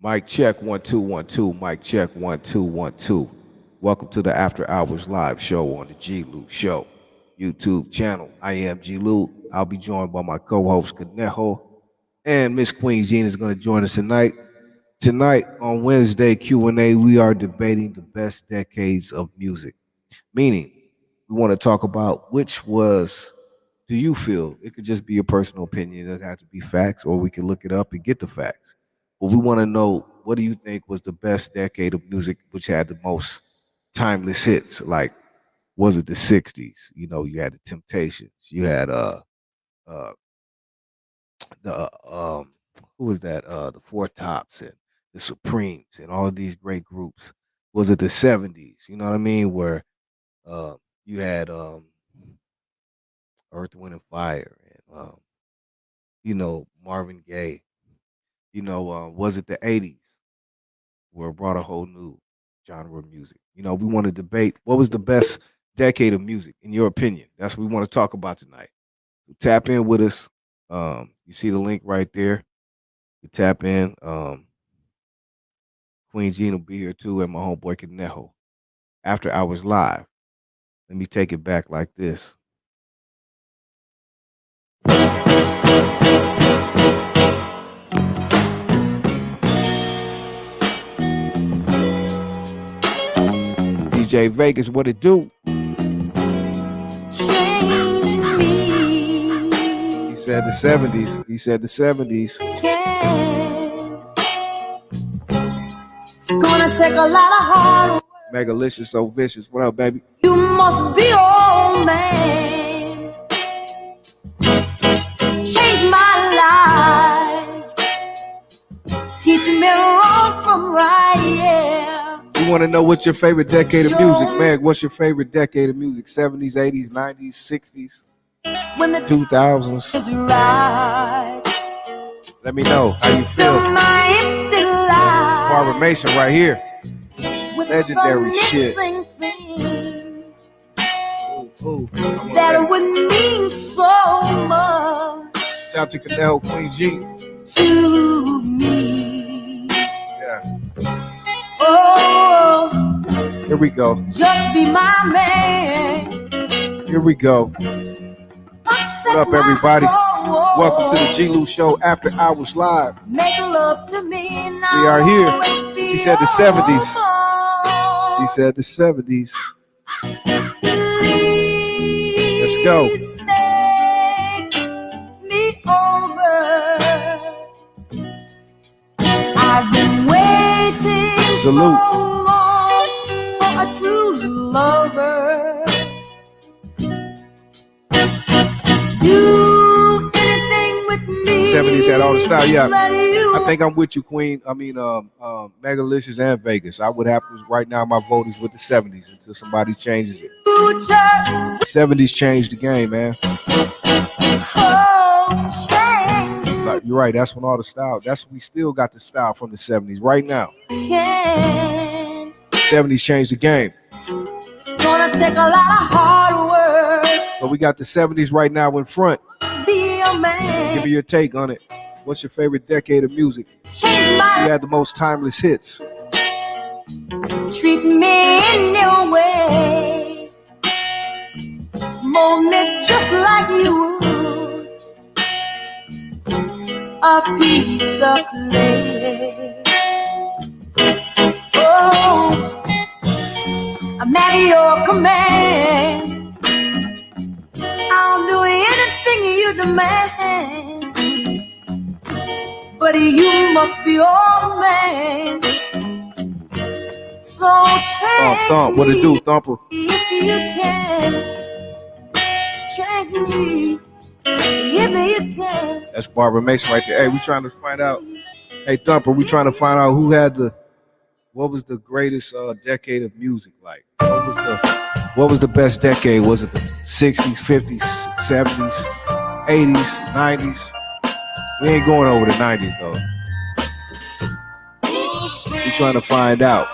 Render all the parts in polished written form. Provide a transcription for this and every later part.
Mic check 1 2 1 2. Mic check 1 2 1 2. Welcome to the After Hours Live show on the G-Lew Show YouTube channel. I am G-Lew. I'll be joined by my co-host Conejo, and Miss Queen Jean is going to join us tonight. Tonight on Wednesday Q&A, we are debating the best decades of music. Meaning, we want to talk about which was. Do you feel it could just be your personal opinion? It doesn't have to be facts, or we can look it up and get the facts. But we want to know, what do you think was the best decade of music, which had the most timeless hits? Like, was it the '60s? You know, you had the Temptations, you had uh the who was that? The Four Tops and the Supremes and all of these great groups. Was it the '70s? You know what I mean? Where uh you had Earth, Wind and Fire and Marvin Gaye. Was it the '80s where it brought a whole new genre of music? We want to debate what was the best decade of music in your opinion. That's what we want to talk about tonight. So tap in with us. You see the link right there. You tap in. Queen Jean will be here too, and my homeboy Conejo. After Hours Live. Let me take it back like this. DJ Vegas, what it do? He said the '70s. He said the '70s. It's gonna take a lot of hard work. Megalicious, so vicious. What up, baby? You must be old man. Change my life. Teach me wrong from right, yeah. You want to know what's your favorite decade of music, man? What's your favorite decade of music? '70s, '80s, '90s, '60s, when the 2000s? Is right. Let me know how you feel. My empty life. Barbara Mason right here. With Legendary shit. Things Ooh, that would mean so much. Shout out to Conejo, Queen G. To me. Yeah. Oh, Here we go. just be my man. Here we go. What up, everybody? Welcome to the G-Lew Show After Hours Live. Make love to me now. We are here. She said the '70s. She said the '70s. Let's go. Make me over. I've been waiting Salute. so long for a true lover. Do anything with me. '70s had all the style. Yeah, Let you I think I'm with you, Queen. I mean, Megalicious and Vegas. I would have to, right now, my vote is with the '70s until somebody changes it. future. The '70s changed the game, man. Oh, change Like, you're right. That's when all the style. We still got the style from the '70s right now. can. '70s changed the game. It's gonna take a lot of hard work. So we got the '70s right now in front. Be a man. Give me your take on it. What's your favorite decade of music? Change You my had the most timeless hits. treat me in your way. Mold me just like you would a piece of clay. Oh, I'm at your command. I'll do anything you demand. But you must be old man. So change Thump. What it do, Thumper? if you can. Change me if you can. That's Barbara Mason right there. Hey, we trying to find out. Hey, Thumper, we trying to find out who had what was the greatest decade of music like? What was the best decade? Was it the '60s, '50s, '70s, '80s, '90s? We ain't going over the '90s though. We trying to find out.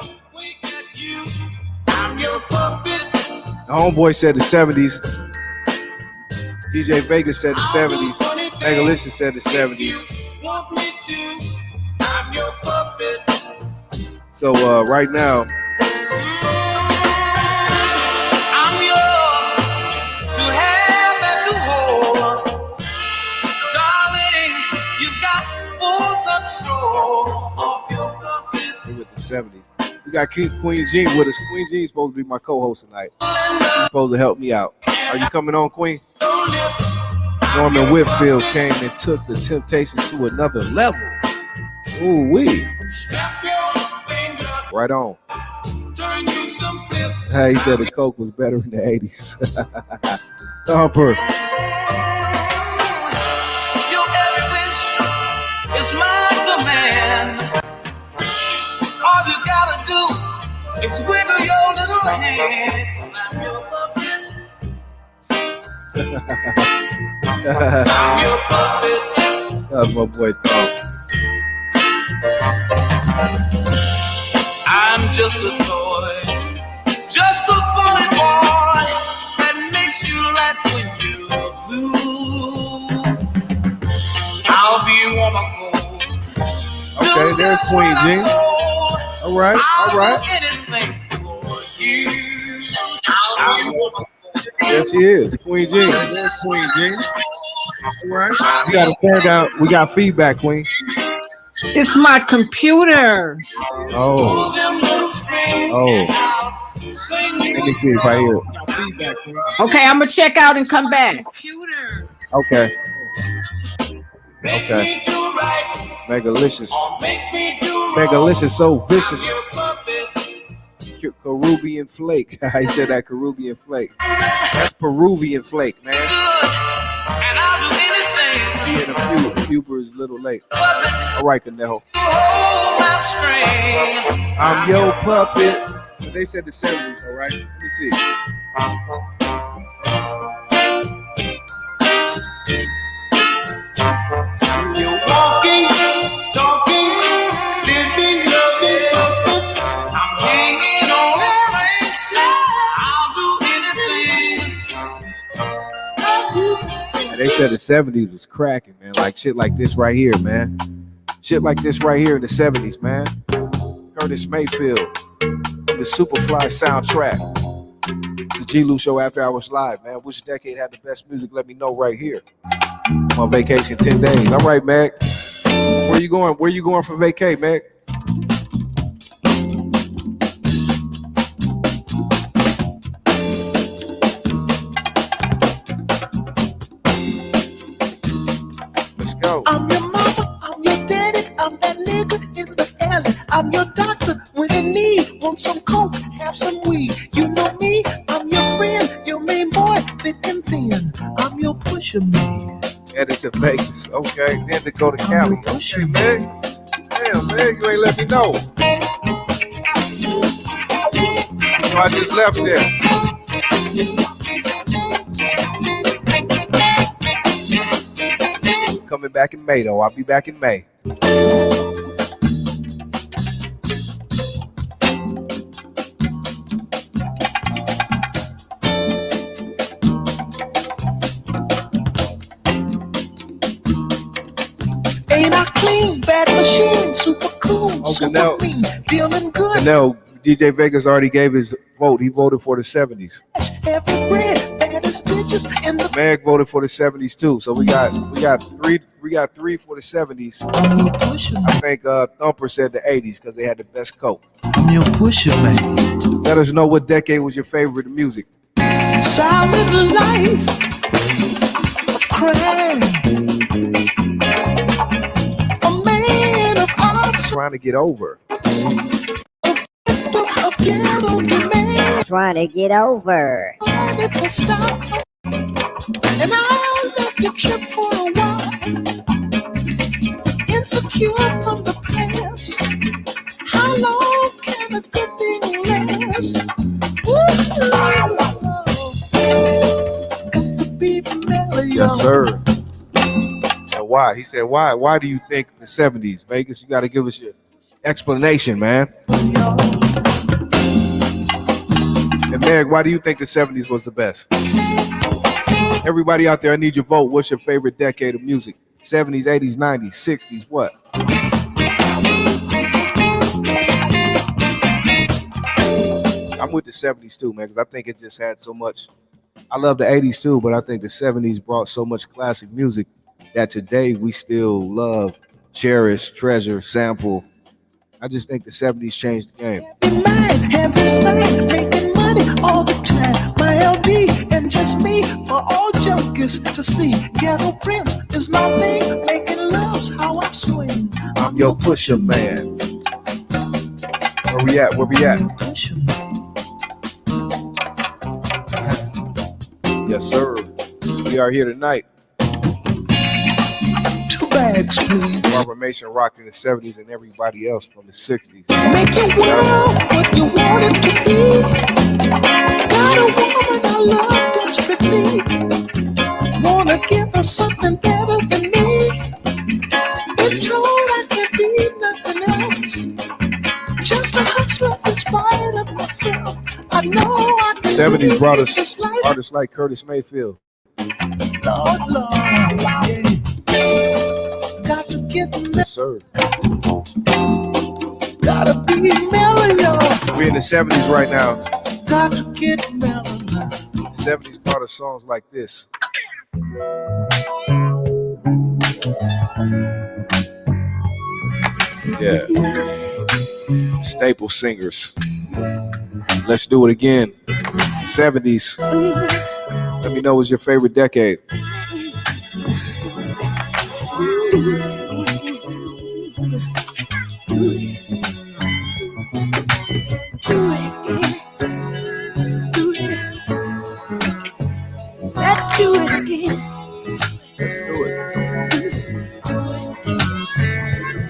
The homeboy said the '70s. DJ Vegas said the '70s. Megalicious said the '70s. Want me to? I'm your puppet. So right now, I'm yours to have and to hold. Darling, you got full control of your puppet. with the 70s. We got Queen Jean with us. Queen Jean's supposed to be my co-host tonight. She's supposed to help me out. Are you coming on, Queen? Norman Whitfield came and took the Temptations to another level. Ooh wee. Right on. Hey, he said the Coke was better in the 80s. Thumper. Your every wish is my command. All you gotta do is wiggle your little hand. I'm your puppet. I'm your puppet. That's my boy Thump. I'm just a toy, just a funny boy that makes you laugh when you're blue. I'll be warm and cold. Okay, there's Queen Jean. All right, all right. Anything for you. I'll be warm and cold. There she is, Queen Jean. There's Queen Jean. All right. You got to turn down. We got feedback, Queen. It's my computer. Oh. Oh. Let me see if I hear it. Feedback, Queen. Okay, I'm gonna check out and come back. Okay. Okay. Megalicious. Megalicious, so vicious. Peruvian flake. I said that Peruvian flake. That's Peruvian flake, man. And I'll do anything. He in a few. Cuba is a little late. All right, Conejo. Hold my string. I'm your puppet. But they said the 70s, all right? Let me see. You're walking, talking, living, loving. I'm hanging on this plane. I'll do anything. And they said the 70s was cracking, man. Like shit like this right here, man. Shit like this right here in the 70s, man. Curtis Mayfield, the Superfly soundtrack. The G-Lew Show After Hours Live, man. Which decade had the best music? Let me know right here. I'm on vacation 10 days. All right, Meg. Where you going? Where you going for vacay, Meg? Let's go. I'm your mama, I'm your daddy, I'm that nigga in the alley. I'm your doctor when in need. Want some coke, have some weed. You know me, I'm your friend, your main boy, thick and thin. I'm your pusher man. Headed to Vegas. Okay. Then to go to Cali. Okay, Meg. Damn, Meg, you ain't let me know. So I just left there. Coming back in May, though. I'll be back in May. Ain't I clean, bad machine, super cool, Okay, super now- mean, feeling good. And now, DJ Vegas already gave his vote. He voted for the 70s. Heavy bread, baddest bitches in the Meg voted for the 70s too. So we got three for the 70s. I'm your pusher I man. think Thumper said the 80s because they had the best coke. I'm your pusher man. Let us know what decade was your favorite of music. Solid life of crime. A man of arts, Trying to get over. of ghetto demand. Trying to get over. If I stop, and I'll let you trip for a while. Insecure from the past. How long can a good thing last? Ooh, got to be mellow. Yes, sir. And why? He said, why? Why do you think the 70s? Vegas, you got to give us your explanation, man. And Meg, why do you think the 70s was the best? Everybody out there, I need your vote. What's your favorite decade of music? 70s, 80s, 90s, 60s, what? I'm with the 70s too, man, because I think it just had so much. I love the 80s too, but I think the 70s brought so much classic music that today we still love, cherish, treasure, sample. I just think the 70s changed the game. In mind, having sight, making money all the time. My LD and just me for all junkies to see. Ghetto Prince is my thing, making love's how I swing. I'm your pusher man. Where we at? Where we at? Yes, sir. We are here tonight. 2 bags, please. Barbara Mason rocked in the 70s and everybody else from the 60s. Make your world what you want it to be. Got a woman I love desperately. Wanna give her something better than me. Been told I can be nothing else. Just a hustler in spite of myself. I know I can. 70s brought us artists like Curtis Mayfield. Lord, Lord, yeah. Got to get Yes, sir. gotta be mellow, y'all. We're in the 70s right now. Got to get mellow. The 70s brought us songs like this. Yeah. Staple singers. Let's do it again. 70s. Let me know what's your favorite decade. Let's do it again. Let's do it.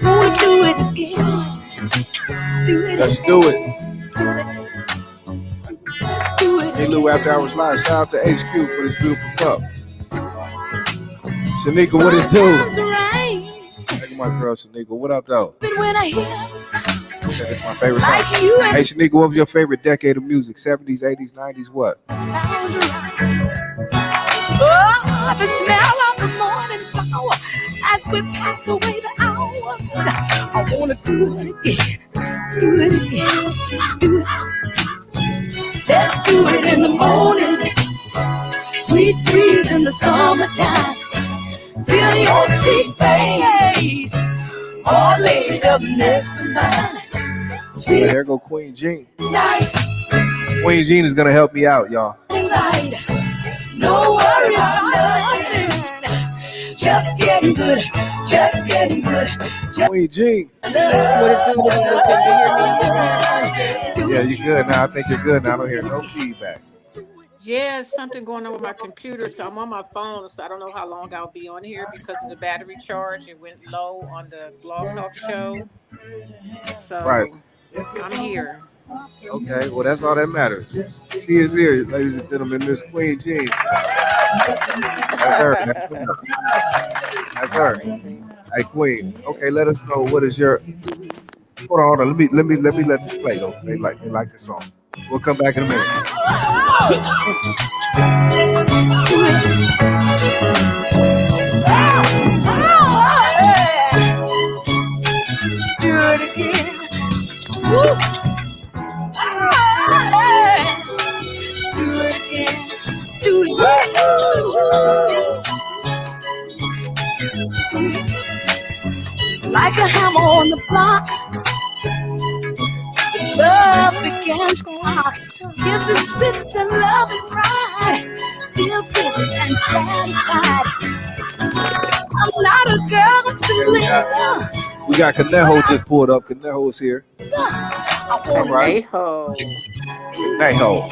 Wanna do it again. Do it Let's again. do it. Let's do it. G-Lew After Hours Live. Shout out to HQ for this beautiful cup. Shanika, what it do? Sometimes rain, Thank you, my girl Shanika. What up, though? but when I hear the sound Okay, that's my favorite song. like you and Hey, Shanika, what was your favorite decade of music? 70s, 80s, 90s, what? the sounds right. Oh, the smell of the morning flower as we pass away the hours. I wanna do it again. Do it again. Do it. Let's do it in the morning. Sweet breeze in the summertime. Feel your sweet face all laid up next to mine. Sweet There go Queen Jean. night, Queen Jean is gonna help me out, y'all. light. No worries about nothing. Just getting good. Just getting good. Queen Jean. What it do? What you looking to hear me? Yeah, you good now. I think you're good now. I don't hear no feedback. Yeah, something going on with my computer, so I'm on my phone, so I don't know how long I'll be on here because of the battery charge. It went low on the Blog Talk show, so Right. I'm here. Okay, well, that's all that matters. She is here, ladies and gentlemen, Miss Queen Jean. That's her. That's her. That's her. Hey, Queen. Okay, let us know what is your. Hold on. Let me let this play though. They like this song. We'll come back in a minute. Do it again. Woo. Do it again. Do it again. Like a hammer on the block, love began to rock. Give the sister love and pride. Feel good and satisfied. I'm not a girl to live. We got Conejo just pulled up. Conejo is here. All right. Hey-ho. Conejo.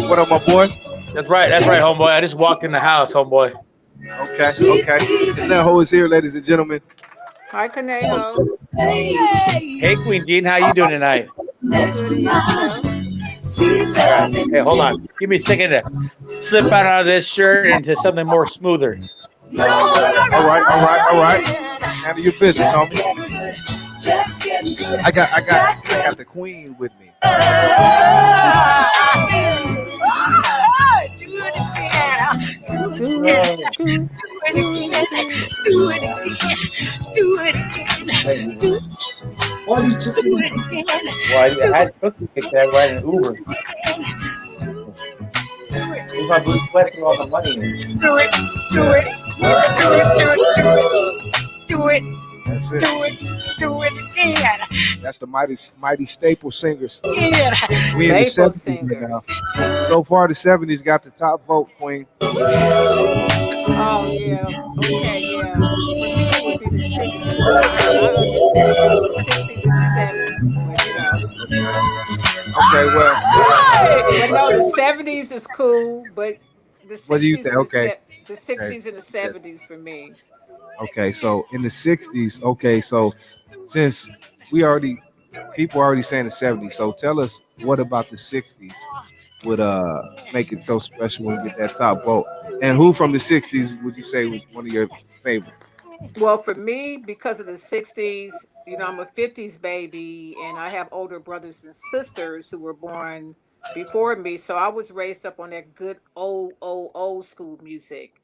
What up, my boy? That's right, homeboy. I just walked in the house, homeboy. Okay. Conejo is here, ladies and gentlemen. Hi, Conejo. Hey, Queen Jean, how you doing tonight? Next to mine, sweet love. Hey, hold on. Give me a second to slip out of this shirt into something more smoother. All right. Handle your business, homie. Just getting good. I got the queen with me. Do it again. do it again. Well, I Do had cookies because I ride an Uber. it again. Do it, Where's my blue sweats and all the money? do it, do it, do it, do it, do it, That's it. do it, do it again. That's the mighty staple singers. Again. We in the Staple 70s right now. singers. So far, the 70s got the top vote, Queen. Oh yeah. Okay, yeah. For me it would be the 60s, but I understand both the 60s and the 70s, but you know. Okay, well, But no, the 70s is cool, but the what do you 60s think? and Okay, the okay, 60s and the 70s for me. okay. So in the 60s, okay, so since we already people are already saying the 70s, so tell us what about the 60s would make it so special when you get that top vote? And who from the 60s would you say was one of your favorites? Well, for me, because of the 60s, you know, I'm a 50s baby and I have older brothers and sisters who were born before me. So I was raised up on that good old school music.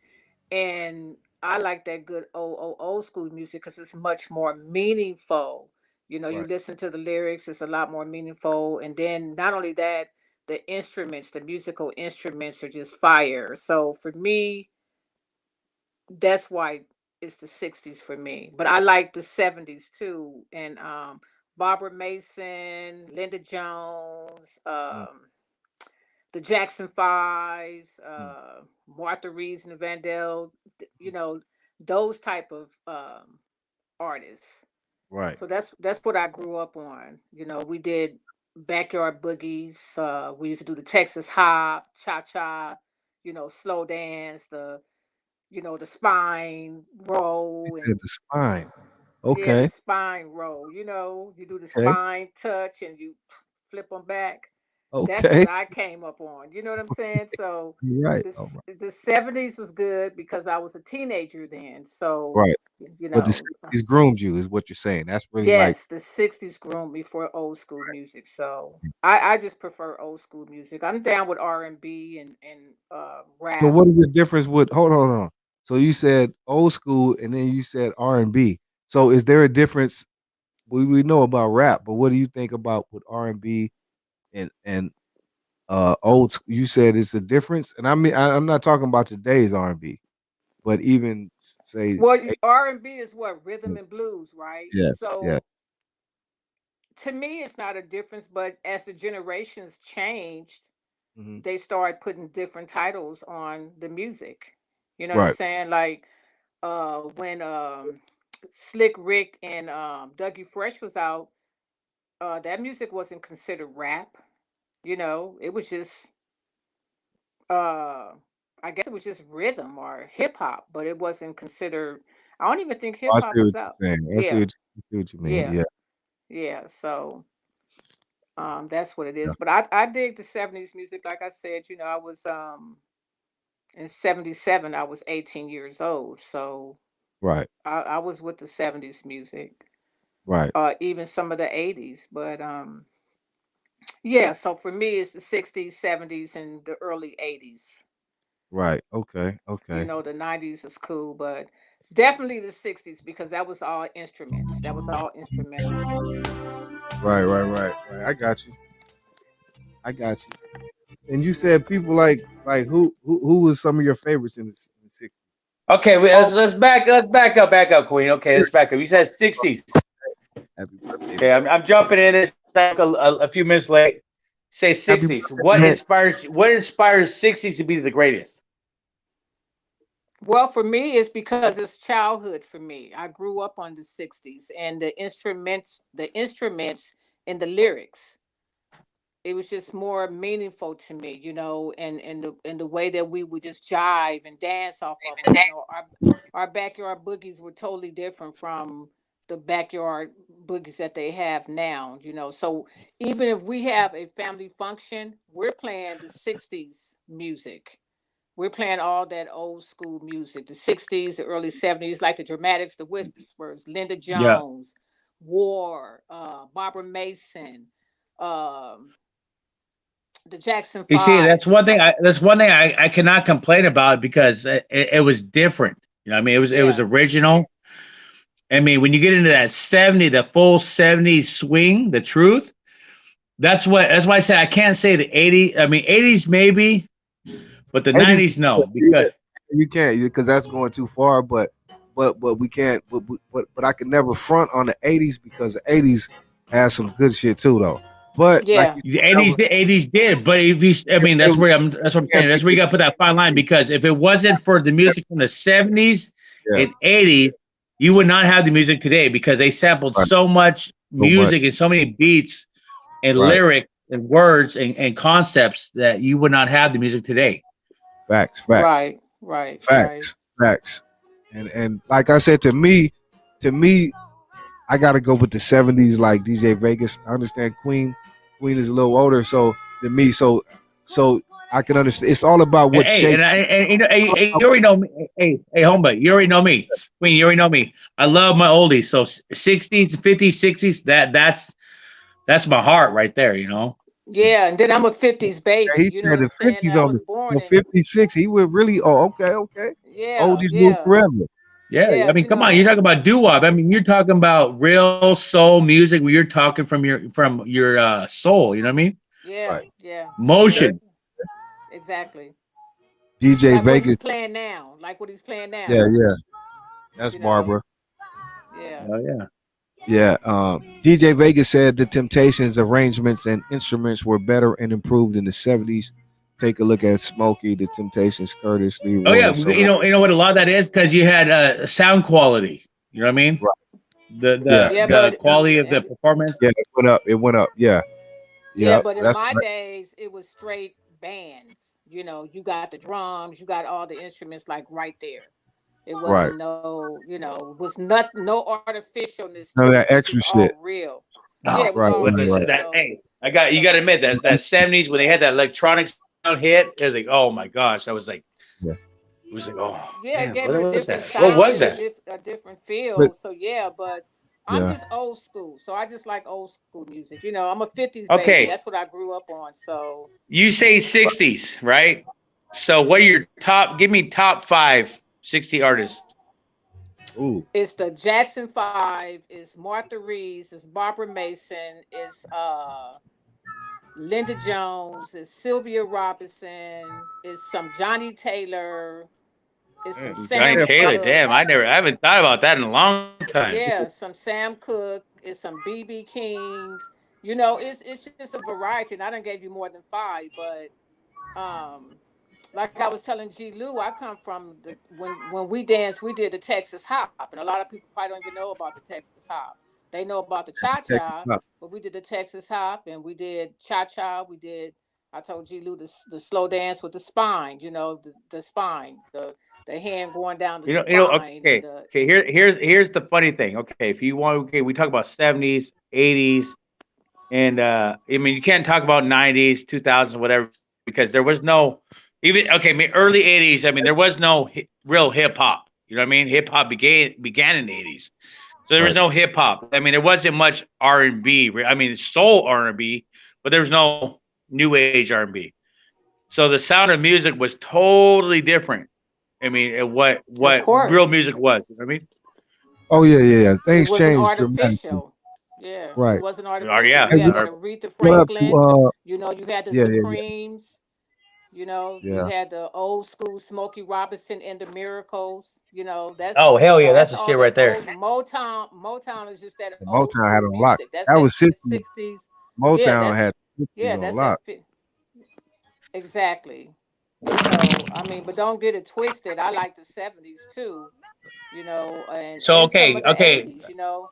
And I like that good old school music because it's much more meaningful. You know, you Right. listen to the lyrics, it's a lot more meaningful. And then not only that, the instruments, the musical instruments are just fire. So for me, that's why it's the 60s for me. But I like the 70s too. And Barbara Mason, Linda Jones, Mm, the Jackson Fives, mm. Martha Reeves and the Vandell, you know, those type of artists. Right. So that's what I grew up on. You know, we did backyard boogies. We used to do the Texas hop, cha cha, you know, slow dance, the spine You roll, said and the spine. yeah, the Okay. spine roll. You know, you do the Okay. spine touch and you flip them back. That's Okay. what I came up on. You know what I'm saying? So You're right. All this right. the 70s was good because I was a teenager then. So, Right. you But the know, 60s groomed you, is what you're saying. That's really like, yes, the 60s groomed me for old school music. So I just prefer old school music. I'm down with R&B and so rap. what is the difference with, hold on. So you said old school and then you said R&B. So is there a difference? We know about rap, but what do you think about with R&B and you said it's a difference? And I mean I'm not talking about today's R&B, but even say Well, R&B is what rhythm and blues, right? yes, yeah. So to me, it's not a difference. But as the generations changed, Hmm. they started putting different titles on the music. You know what I'm Right. saying? Like when Slick Rick and Dougie Fresh was out, that music wasn't considered rap. You know, it was just uh I guess it was just rhythm or hip hop, but it wasn't considered. I don't even think hip I hop see what was out. you're saying. Yeah, I see what you mean. yeah, Yeah. yeah. So that's what it Yeah. is. But I dig the 70s music. Like I said, you know, I was in 77, I was 18 years old. So Right. I was with the 70s music. Right. Even some of the 80s. But yeah, so for me it's the 60s, 70s, and the early 80s. Right. Okay. You Okay. know, the 90s is cool, but definitely the 60s because that was all instruments. That was all instrumental. Right. I got you. I got you. And you said people like who was some of your favorites in the 60s? Okay, Oh, back up, Queen. Okay, let's back up. You said 60s. Happy birthday, Okay, man. I'm jumping in this a few minutes late. Say Happy 60s. birthday, man. What inspires 60s to be the greatest? well, for me, it's because it's childhood for me. I grew up on the 60s and the instruments and the lyrics. It was just more meaningful to me, you know, and the way that we would just jive and dance off of them. You know, our backyard boogies were totally different from the backyard boogies that they have now, you know. So even if we have a family function, we're playing the 60s music. We're playing all that old school music, the 60s, the early 70s, like the Dramatics, the Whispers, Linda Yeah. Jones, War, Barbara Mason, um, the Jackson You see, Fives. That's one thing I cannot complain about because it was different. You know, what I mean, it was Yeah, original. I mean, when you get into that 70, the full 70s swing, the truth, that's why I say I can't say the 80s. I mean, 80s maybe, but the 80s, 90s no, yeah, because you can't because that's going too far. But we can't. But I can never front on the 80s because the 80s has some good shit too though. But like Yeah. you the said, 80s, the 80s did. But if you, I mean, it that's what I'm can't saying. be That's where you got to put that fine line because if it wasn't for the music from the 70s yeah, and 80s, you would not have the music today because they sampled right, so much so much, music and so many beats and right. lyrics and words and concepts that you would not have the music today. Facts, facts, Right. Right. Right. facts, facts. And like I said, to me, I gotta go with the '70s, like DJ Vegas. I understand Queen is a little older, so than me, so I can understand. It's all about And, what hey, shape. and you know, hey, you already know me. Hey, homie, you already know me. Queen, you already know me. I love my oldies. So 60s, 50s, 60s, that's my heart right there, you know. Yeah, and then I'm a 50s baby. He You know said what I'm the saying? '50s I on was born the in. '56. He would really. Oh, okay, okay. Yeah, Oldies live yeah, forever. Yeah, I yeah. mean, come on, you're talking about doo-wop. I mean, you're talking about real soul music where you're talking from your soul, you know what I mean? Yeah, Right. yeah, Okay. yeah. Motion. Exactly. DJ Like what he's Vegas. playing now. Like what he's playing Yeah, now. yeah. That's You know. Barbara. Yeah. Oh yeah. Yeah. DJ Vegas said the Temptations arrangements and instruments were better and improved in the '70s. Take a look at Smokey, the Temptations, Curtis, Oh Leroy, yeah, and so on. you know what a lot of that is because you had sound quality. You know what I mean? Right. The Yeah. the Yeah, Yeah. the but quality of the performance. Yeah. It went up. It went up. Yeah. yeah, Yeah. but in That's my right. days it was straight bands. You know, you got the drums, you got all the instruments like right there. It Right. wasn't no, was not no artificialness None of to it. that It was extra just all shit. real. Yeah, Oh, it was Right. all with Right. this real. Right. that So hey, you got to admit that 70s when they had that electronic sound hit, it was like, oh my gosh, that was like, Yeah. it was like, oh yeah, it damn, gave what it a was different that? What sound was and that? a different But feel. So yeah, but I'm yeah. just old school. So I just like old school music. You know, I'm a 50s baby. Okay, That's what I grew up on. So you say 60s, right? So what are your top? Give me top five 60 artists. Ooh. it's the Jackson 5, it's Martha Reeves, it's Barbara Mason, it's Linda Jones, it's Sylvia Robinson, it's some Johnny Taylor, it's some Damn. Johnny Sam Taylor, Cooke. damn, I haven't thought about that in a long time. Yeah, some Sam Cooke, it's some BB King. You know, it's just a variety. And I done gave you more than five, but um like I was telling G-Lew, I come from the when we danced, we did the Texas hop, and a lot of people probably don't even know about the Texas hop. They know about the cha Check this cha, out. but we did the Texas hop, and we did cha cha. We did. I told G-Lew the slow dance with the spine. You know, the spine, the hand going down the spine, and the Okay. Here's the funny thing. Okay, if you want, okay, we talk about 70s, 80s, and I mean, you can't talk about 90s, 2000s, whatever, because there was no even okay, I mean, early 80s. I mean, there was no real hip hop. You know what I mean? Hip hop began in the 80s, so there was Right. no hip hop. I mean, there wasn't much R&B. I mean, soul R&B, but there was no new age R&B. So the sound of music was totally different. I mean, of what real course, music was. You know what I mean? Oh yeah, yeah, yeah. it Things wasn't changed dramatically. artificial. Yeah, it Right. wasn't Or artificial. yeah, You Hey, had or Aretha what up to Franklin. You know, you had the yeah, yeah, yeah, Supremes. You know, you yeah. had the old school Smokey Robinson and the Miracles. You know, oh hell yeah, that's that's the all shit that right there. old Motown. Motown is just that old Motown had school a lot. music. That's That that was '60s. '60s. Yeah, Motown had '60s yeah, on a that's lot. exactly. So I mean, but don't get it twisted. I like the '70s too. You know, So and some of the okay, '80s. You know,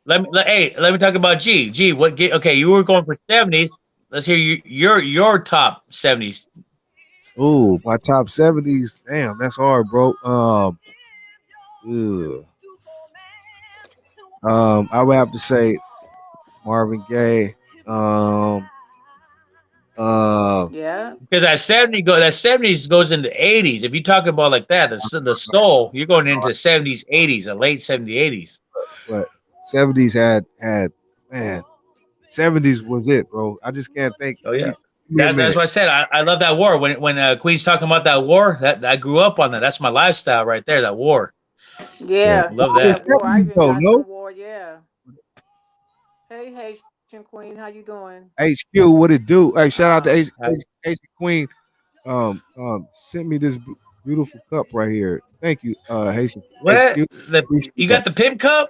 let me talk about G. What get okay? You were going for 70s. Let's hear your top 70s. Ooh, my top '70s. Damn, that's hard, bro. Ugh. I would have to say Marvin Gaye. Um, uh, yeah. Because that 70s goes into 80s. If you talk about like that, the soul, you're going into 70s, 80s, a late 70s, 80s. but '70s had man, '70s was it, bro. I just can't think. Oh yeah. Give me a That's minute. what I said. I love that war. When Queen's talking about that war, that I grew up on that. That's my lifestyle right there. That war. Yeah. Yeah, Love yeah, that. war. I even Oh got no. some war. Yeah. Hey, Haitian Queen, how you doing? HQ, what it do? Hey, shout out to Hi. H Queen. Sent me this beautiful cup right here. Thank you, Haitian What? HQ. You Appreciate that. got the pimp cup?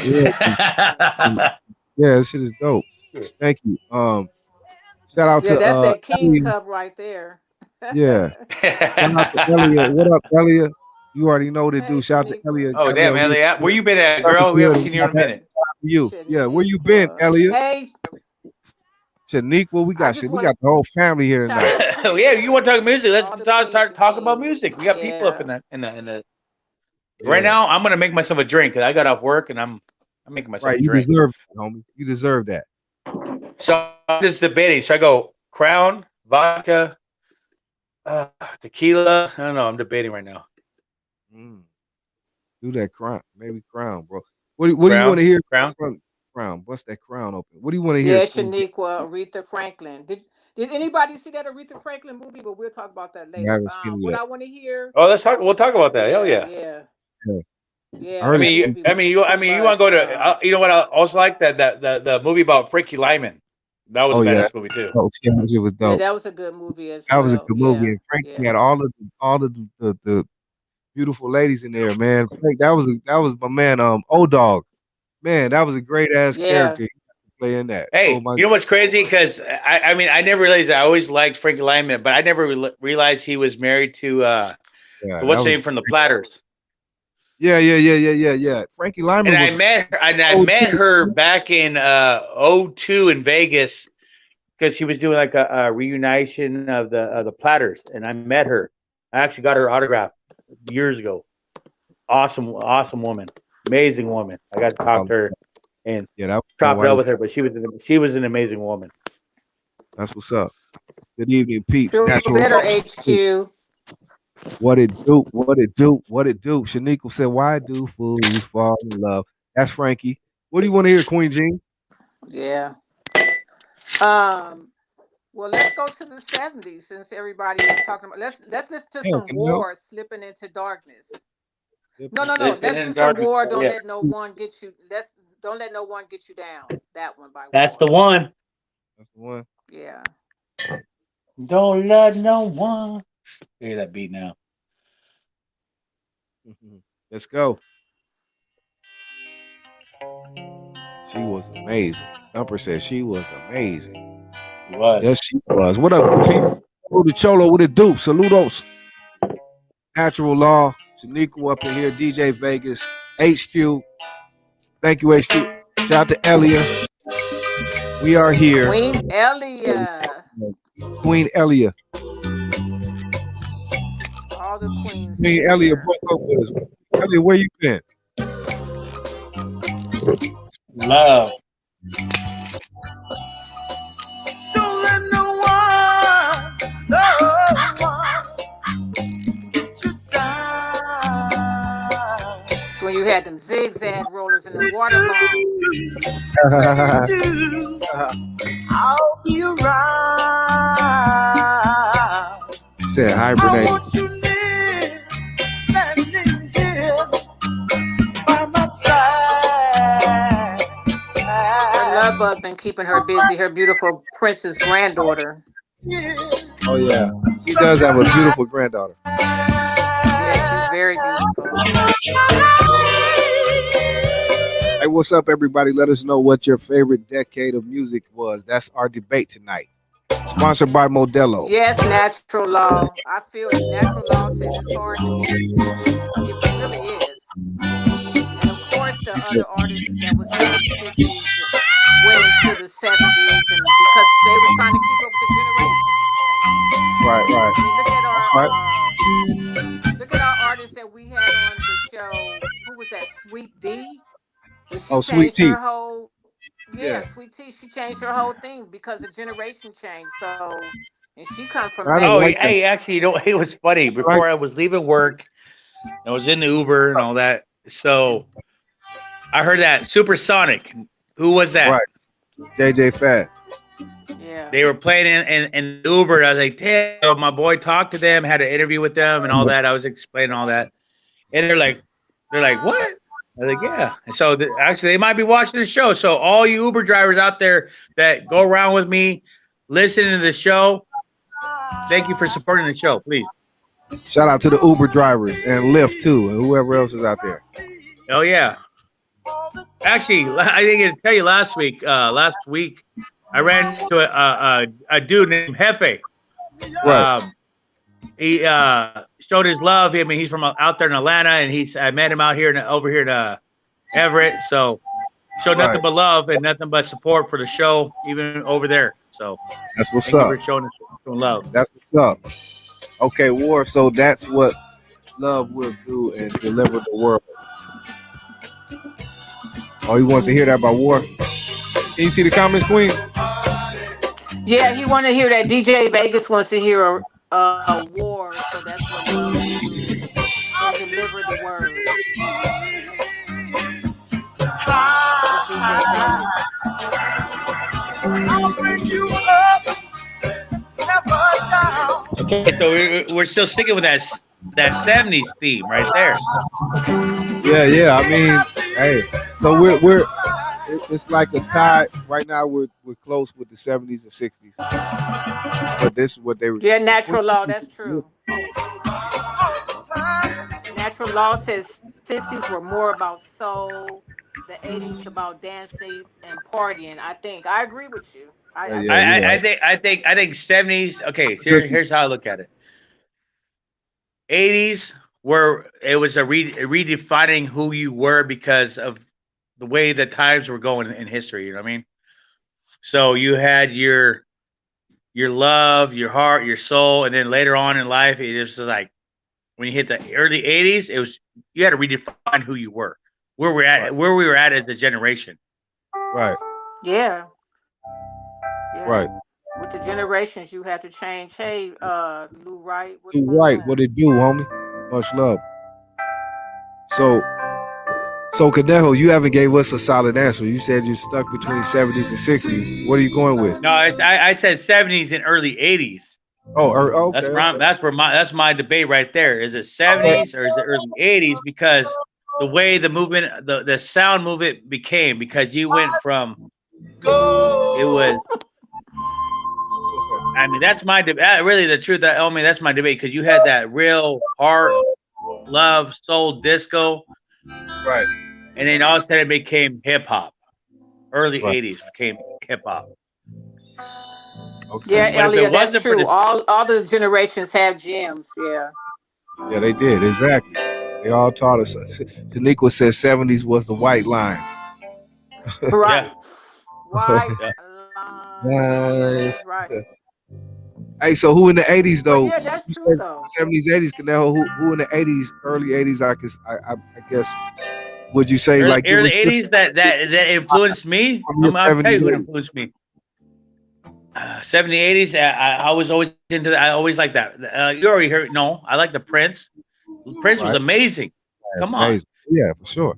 Yeah, yeah, this shit is dope. Thank you. Shout out Yeah, to that's that king Elia. cup right there. Yeah. Shout out to Elia. What up, Elia? You already know what to do. Hey, Shout out to Shaniqua. Elia. Oh Elia, damn, we Elliot. Where you been at, serving girl? We haven't good. seen We you got in a that minute. for you. Yeah, where you been, Shaniqua. Elia? Hey, Shaniqua, we I got just shit. We want to got the whole family here shout tonight. out Yeah, you want to talk music? Let's all the talk, queens talk, and talk about kings. music. We got people up Yeah. in the. Right Yeah. now, I'm gonna make myself a drink because I got off work and I'm making myself Right. a You drink. deserve it, homie. You deserve that. So I'm just debating. Should I go Crown, vodka, tequila? I don't know. I'm debating right now. Mm. Do that crown. Maybe crown, bro. What do you want Crown, to hear Crown. from crown? Bust that crown open. What do you want to hear, Yeah, Queen? Shaniqua, Aretha Franklin. Did anybody see that Aretha Franklin movie? But we'll talk about that I later. haven't seen it What yet. I want to hear. Oh, let's talk. We'll talk about that. Hell Yeah, yeah. yeah, Yeah. I yeah. heard That it's movie was just I too mean, you want much. to go to? You know what? I also like the movie about Frankie Lyman. That was oh a yeah, badass movie too. dope. Yeah, that shit was Yeah, dope. that was a good movie as That was a well. good movie. Yeah, And Frankie yeah, had all of the beautiful ladies in there, man. Frank, that was my man, O Dog. Man, that was a great ass yeah. character he playing that. Oh Hey, my you know what's crazy? Because I mean, I never realized I always liked Frankie Lyman, but I never realized he was married yeah, to that what's the was name from the Platters. yeah. Frankie And Lyman I was met her. And I old met too. her back in '02 in Vegas because she was doing like a reunition of the Platters, and I met her. I actually got her autograph years ago. Awesome woman, amazing woman. I got to talk to her and Yeah, that was my chop it up wife. with her, but she was an amazing woman. That's what's up. Good evening, peeps. Feel Natural better, law. HQ. What it do? What it do? What it do? Shaniqua said, "Why do fools fall in love?" That's Frankie. What do you want to hear, Queen Jean? Yeah. Um. Well, let's go to the '70s since everybody is talking about. Let's listen to Hell, some can you help? war slipping into darkness. No. Sleeping Let's do in some darkness. war. Oh, Don't yeah, let no one get you. Let's don't let no one get you down. That one by that's war. the one. That's the one. Yeah. Don't let no one hear that beat now. Let's go. She was amazing. Thumper said she was amazing. It was. Yes, she was. What up, good people? Hello to Cholo. What it do? Saludos. Natural Law. Shaniqua up in here. DJ Vegas. HQ. Thank you, HQ. Shout out to Elia. We are here. Queen Elia. Queen Elia. All the queens Queen Elia here. broke up with us. Elia, where you been? Love. Don't let no one get you down. It's when you had them zigzag rollers and them water bombs. I'll be around. Said I hibernate. want you near, standing here by my side. Her love bug been keeping her busy. Her beautiful princess granddaughter. Yeah. Oh yeah, she does have a beautiful granddaughter. Yeah, she's very beautiful. Hey, what's up, everybody? Let us know what your favorite decade of music was. That's our debate tonight. Sponsored by Modelo. Yes, natural law. I feel it. Natural law said it's hard to beat. It really is. And of course, the She said, other artists that was in the '60s went into the '70s, and because they was trying to keep up with the generations. right. I mean, That's right. look at our artists that we had on the show. Who was that? Sweet D. When she Oh, Sweet changed Tea. her whole, yeah, Yeah. Sweet Tea. She changed her whole thing because the generation changed. So, and she comes from I didn't Oh, like Vegas. that. hey, actually, it was funny. I like Before I was leaving work, I was in the Uber and all that. So I heard that Supersonic. Who was that? right. JJ Fad. Yeah. They were playing in Uber. I was like, damn, my boy talked to them, had an interview with them and all that. I was explaining all that. And they're like, They're like, what? I'm like, yeah. And so actually, they might be watching the show. So all you Uber drivers out there that go around with me, listening to the show, thank you for supporting the show, please. Shout out to the Uber drivers and Lyft too, and whoever else is out there. Oh yeah. Actually, I didn't tell you last week. Last week, I ran into a dude named Jefe. Right. He showed his love. I mean, he's from out there in Atlanta, and I met him out here over here in Everett. So showed nothing but love and nothing but support for the show, even over there. So that's what's thank up. you for showing love. That's what's up. Okay, War. So that's what love will do and deliver the world. Oh, he wants to hear that by War. Can you see the comments, Queen? Yeah, he want to hear that. DJ Vegas wants to hear a war, so that's what love will deliver the word. I'll bring you up, never down. Okay, so we're still sticking with that 70s theme right there. Yeah. I mean, hey, so we're it's like a tie right now. We're close with the 70s and 60s, but this is what they were. Yeah, natural law. That's true. Natural law says 60s were more about soul, the 80s about dancing and partying. I agree with you. I think 70s. Okay, here's how I look at it. 80s were it was a redefining who you were because of the way the times were going in history. You know what I mean? So you had your love, your heart, your soul, and then later on in life, it was like when you hit the early 80s, it was you had to redefine who you were, where we were at as a generation. Right. Yeah. Right. With the generations, you had to change. Hey, Lou Wright. Lou Wright, what it do, homie? Much love. So Conejo, you haven't gave us a solid answer. You said you're stuck between 70s and 60s. What are you going with? No, I said 70s and early 80s. Oh, okay. That's my debate right there. Is it 70s or is it early 80s? Because the way the movement, the sound movement became, because you went from it was. I mean, that's my debate. Really, the truth. That's my debate because you had that real heart, love, soul, disco, right? And then all of a sudden it became hip hop. Early '80s became hip hop. Okay. Yeah, Elliot, that's true. All the generations have gems. Yeah. Yeah, they did exactly. They all taught us. Taniqua said 70s was the white lines. Right. White lines. Right. Hey, so who in the 80s though? Yeah, that's true though. 70s, 80s, Conejo. Who in the 80s, early 80s? I guess. Would you say like early 80s that influenced me? I'll tell you who influenced me. 70s, 80s. I was always into that. I always like that. You already heard. No, I like the Prince. Prince was amazing. Come on. Amazing. Yeah, for sure.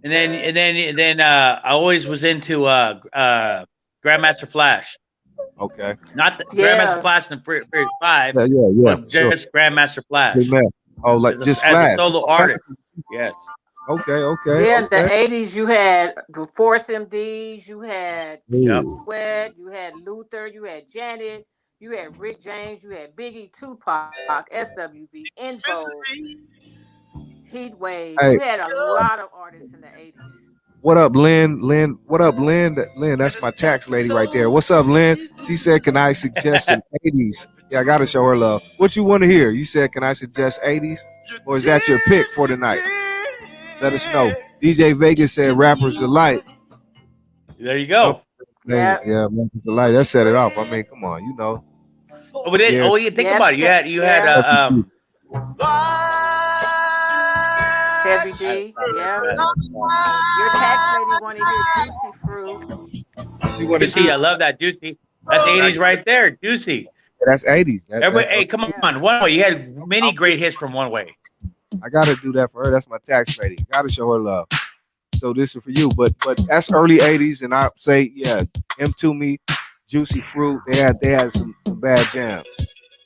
And then I always was into Grandmaster Flash. Okay. Not the Grandmaster Flash in Furious 5. Yeah. But just Grandmaster Flash. Oh, like just as Flash. a solo artist. Yes. Okay. Yeah, in the 80s, you had the Force MDs, you had Sweat, you had Luther, you had Janet, you had Rick James, you had Biggie, Tupac, SWV, Info, Heatwave. You had a lot of artists in the 80s. What up, Lynn? What up, Lynn? Lynn, that's my tax lady right there. What's up, Lynn? She said, can I suggest some 80s? Yeah, I got to show her love. What you want to hear? You said, can I suggest 80s? Or is that your pick for tonight? Let us know. DJ Vegas said, rappers delight. There you go. Yeah, rappers delight. That set it off. I mean, come on, you know. But then, you think about it. You had Heavy D, yeah. Your tax lady want to hear Juicy Fruit. Juicy, I love that Juicy. That's 80s right there, Juicy. That's 80s. Hey, come on, One Way. You had many great hits from One Way. I gotta do that for her. That's my tax lady. Gotta show her love. So this is for you. But that's early 80s, and I say, yeah, M2 Me, Juicy Fruit. They had some bad jams.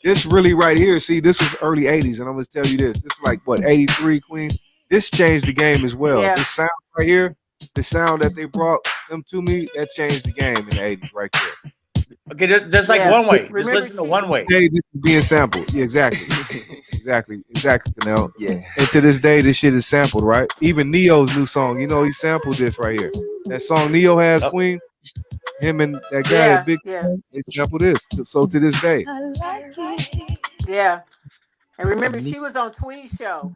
This really right here, see, this was early 80s, and I'm gonna tell you this. This is like what, 83, Queen? this changed the game as well. Yeah. This sound right here, the sound that they brought them to me, that changed the game in the 80s right there. Okay, just like Yeah. One Way. Just Remember listen to she- One Way. Hey, this is being sampled. Yeah, exactly. exactly, Canel. Yeah. And to this day, this shit is sampled, right? Even Neo's new song, you know, he sampled this right here. That song Neo has, Oh. Queen, him and that guy, Yeah, that big, yeah, they sampled this. So to this day. I like it. yeah. And remember, she was on Tweet's show.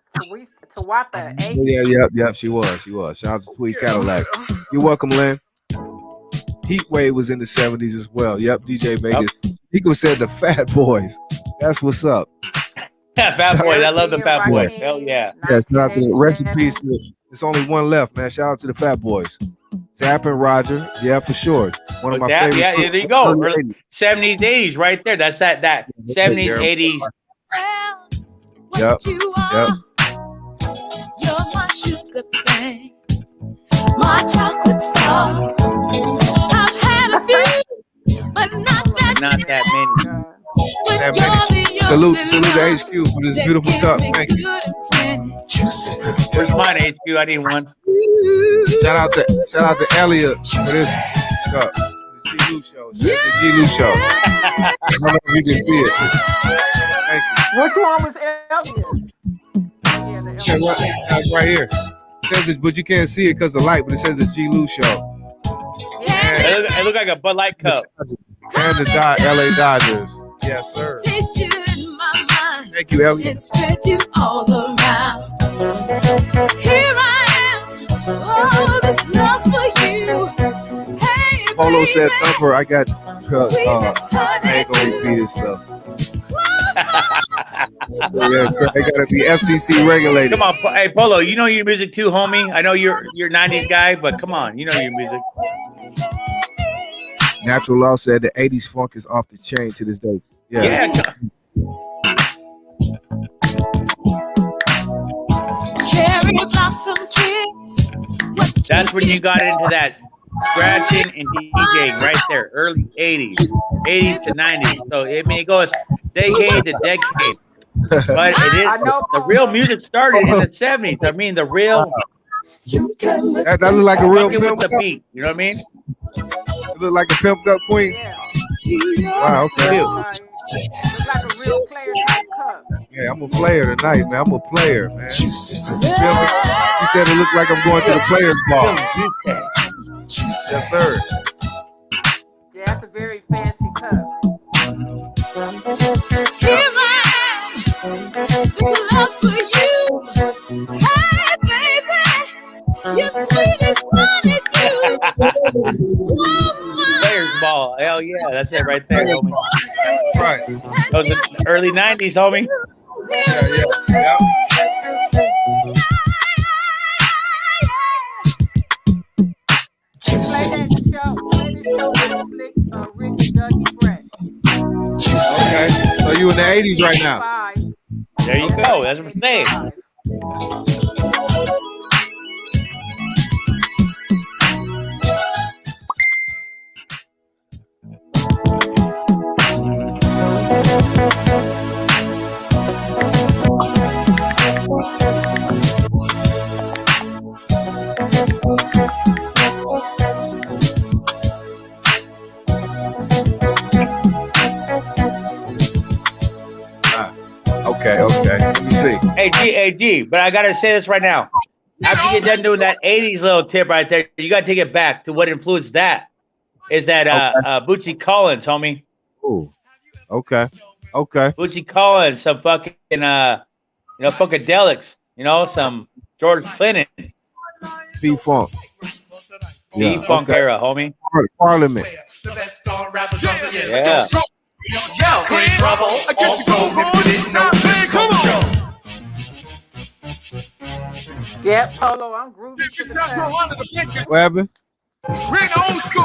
Tawatha, Oh, yeah, she was. Shout out to Tweet Cadillac. You're welcome, Lynn. Heatwave was in the 70s as well. Yep, DJ Vegas. Nico said the Fat Boys. That's what's up. Yeah, Fat Boys. I love the Fat Rakim, Boys. Hell yeah. Yeah, shout out to the rest in 1987. peace. There's only one left, man. Shout out to the Fat Boys. Zap and Roger. Yeah, for sure. One of my Yeah, favorite. yeah, there you go. Early Early 70s, 80s, right there. That's that 70s, Yeah. 80s. What Yep, you are, you're my sugar thing, my chocolate star. I've had a few, but not that Not that many. But that you're the Salute only to one HQ for this that beautiful gives cup. me Thank you. good and plenty. Where's mine, HQ? I need one. Shout out to Elliot for this cup. The G-Lew show. The G-Lew show. I don't know if you can see it. Thank you. Which one was Elliot? Yeah, the Okay, Elliot. right here. It says it, but you can't see it because of light, but it says the G-Lew show. It look like a Bud Light cup. And the LA Dodgers. Yes, sir. Taste you in my mind Thank you, Elliot. and spread you all around. Here I am, oh, this love's for you. Hey, Polo said baby, Thumper, I got sweet as honey I ain't gonna repeat it stuff. Yeah, so they gotta be FCC regulated. Come on, hey Polo, you know your music too, homie. I know you're 90s guy, but come on, you know your music. Natural Law said the 80s funk is off the chain to this day. Yeah. cherry blossom kiss. What That's when you got into that scratching and DJing right there, early 80s to 90s. So I mean, it goes decade to decade. But it is I know, the real music started in the 70s. I mean, the real That look like a real fucking with pimp. the beat. You know what I mean? It look like a pimped up queen. Yeah. Wow, okay. Looks like a real player type cup. Yeah, I'm a player tonight, man. I'm a player, man. You feel me? He said it looked like I'm going to the players ball. Yes, sir. Yeah, that's a very fancy cup. Here I am, this love's for you. Hey, baby, you're sweet as honey Players ball. Hell yeah, that's it right there, homie. Right. That was the early 90s, homie. Yeah. Play that show. Play the show with Slick, Ricky, Dougie, Fresh. Okay. So you in the 80s right now. 85. There you go. That's what I'm saying. 85. Okay. Let me see. Hey, G, but I gotta say this right now. After you get done doing that 80s little tip right there, you gotta take it back to what influenced that. Is that Bootsy Collins, homie. Ooh. Okay. Bootsy Collins, some fucking funkadelics, some George Clinton, P-Funk. P-Funk era, homie. Parliament. Yeah. Scream trouble. I get you didn't know this show. Yep, Polo, I'm groovy to the sound. What happened? We're in the old school.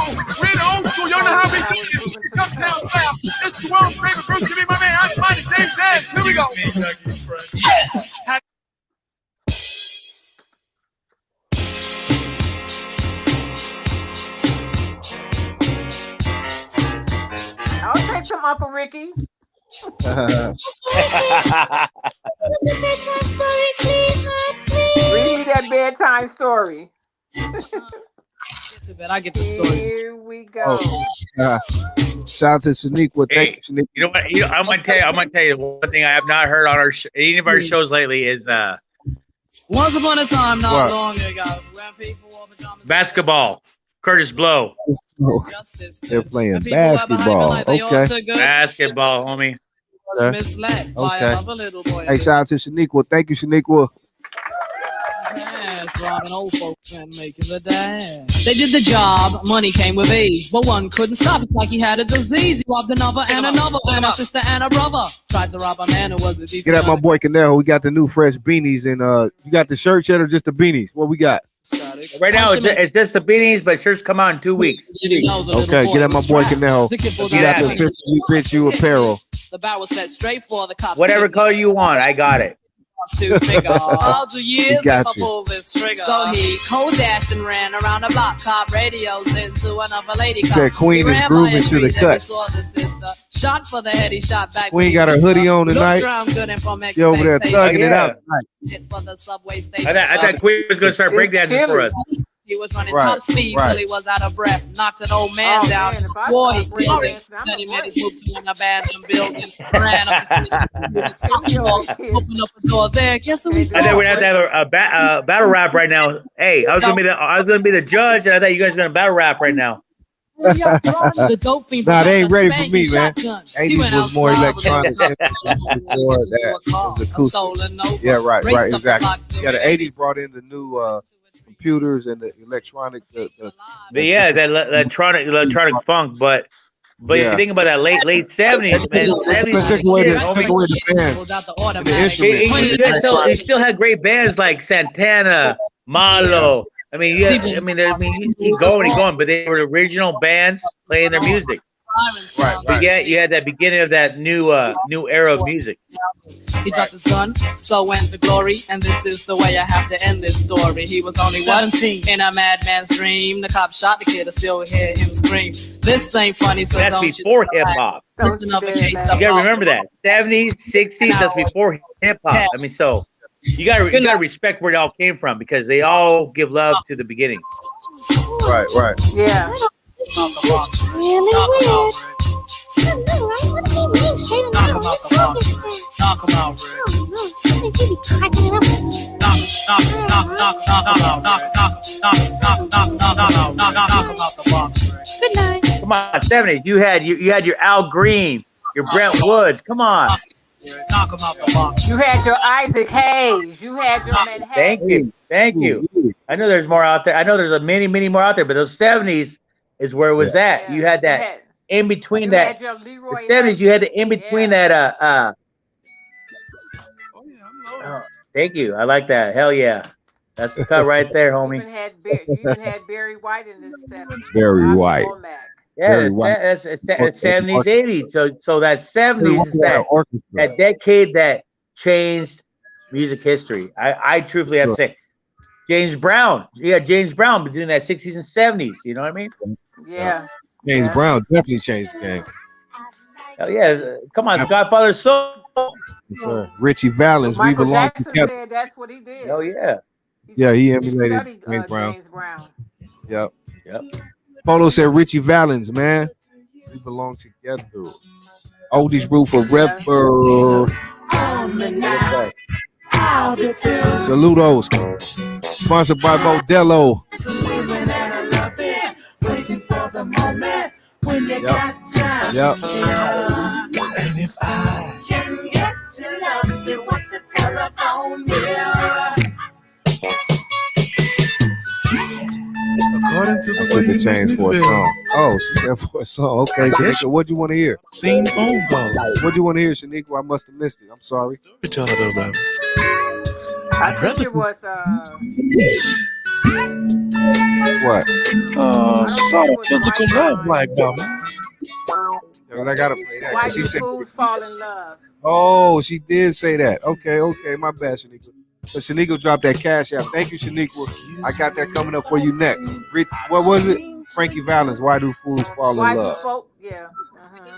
Y'all know how we do this. Uptown style. It's the world's favorite Bruce. Give me my man. I'm finding Dave Dance. Here we go. Yes. I'll take some Uncle Ricky. Read me that bedtime story. I get the story. Here we go. Shout out to Shaniqua. Thank you, Shaniqua. You know what? I'm gonna tell you one thing I have not heard on any of our shows lately is Once upon a time, not long ago, when people wore pajamas. Basketball. Curtis Blow. They're playing basketball. Okay. Basketball, homie. Misled by another little boy. Hey, shout out to Shaniqua. Thank you, Shaniqua. Robbing old folks and making the dance. They did the job, money came with ease, but one couldn't stop it like he had a disease. He robbed another and another, and a sister and a brother. Tried to rob a man who was a thief. Get at my boy Conejo. We got the new fresh beanies, and you got the shirts yet or just the beanies? What we got? Right now it's just the beanies, but shirts come out in 2 weeks. Okay, get at my boy Conejo. We got the officially fit you apparel. The bat was set straight for the cops. Whatever color you want, I got it. To figure all the years if I pull this trigger. So he cold dashed and ran around the block, cop radios into another lady. He said Queen is grooving to the cuts. Shot for the head, he shot back. Queen got her hoodie on tonight. She over there thugging it out. For the subway station. I thought Queen was gonna start breakdancing for us. He was running top speed till he was out of breath. Knocked an old man down. Swore he killed him. Then he made his move to an abandoned building. Ran up his opened up a door there. Guess who we saw? I thought we'd have to have a battle rap right now. Hey, I was gonna be the judge, and I thought you guys were gonna battle rap right now. Nah, they ain't ready for me, man. 80s was more electronic. Yeah, right, exactly. Yeah, the 80s brought in the new computers and the electronics. That electronic funk, but you think about that late 70s, man. Take away the bands, the instruments. You still had great bands like Santana, Malo. I mean, he's going, but they were original bands playing their music. Right. Yeah, you had that beginning of that new era of music. He dropped his gun, so went the glory, and this is the way I have to end this story. He was only 17 in a madman's dream. The cop shot the kid, I still hear him scream. This ain't funny, so that's before hip hop. Just another case. You gotta remember that 70s, 60s. That's before hip hop. I mean, so you gotta respect where it all came from because they all give love to the beginning. Right. Yeah. It's really weird. I know, right? What does he mean straight in the middle? What song is that? Knock him out, Rick. I don't know. I think he be cracking it up. Knock him out the box, Rick. Good night. Come on, 70s. You had your Al Green, your Brent Woods. Come on. Knock him out the box. You had your Isaac Hayes. You had your Manhattan. Thank you. I know there's more out there. I know there's many more out there, but those 70s is where it was at. You had that in between that. The 70s, you had the in between that. Thank you. I like that. Hell yeah. That's the cut right there, homie. You even had Barry White in this 70s. Barry White. Yeah, it's 70s, 80s. So that 70s is that decade that changed music history. I truthfully have to say. James Brown. Yeah, James Brown between that 60s and 70s. You know what I mean? Yeah. James Brown definitely changed the game. Hell yeah. Come on, Godfather's Soul. Yes, sir. Richie Valens, we belong together. Said that's what he did. Oh yeah. He emulated James Brown. Yep. Polo said Richie Valens, man. We belong together. Oldies Brew for Rapper. Saludos. Sponsored by Modelo. Waiting for the moment when you got time. Yep. And if I can get to love you, what's the telephone bill? According to the the change for a song. Oh, she said for a song. Okay, Shaniqua, what do you want to hear? Seen phone call. What do you want to hear, Shaniqua? I must have missed it. I'm sorry. Tell her about. I think it was What? Sort of physical love, like Mama. Yeah, well, I gotta play that. Why She do said, fools fall in love? oh, she did say that. Okay, my bad, Shaniqua. So Shaniqua dropped that cash out. Thank you, Shaniqua. I got that coming up for you next. What was it? Frankie Valens. Why do fools fall in love? Yeah.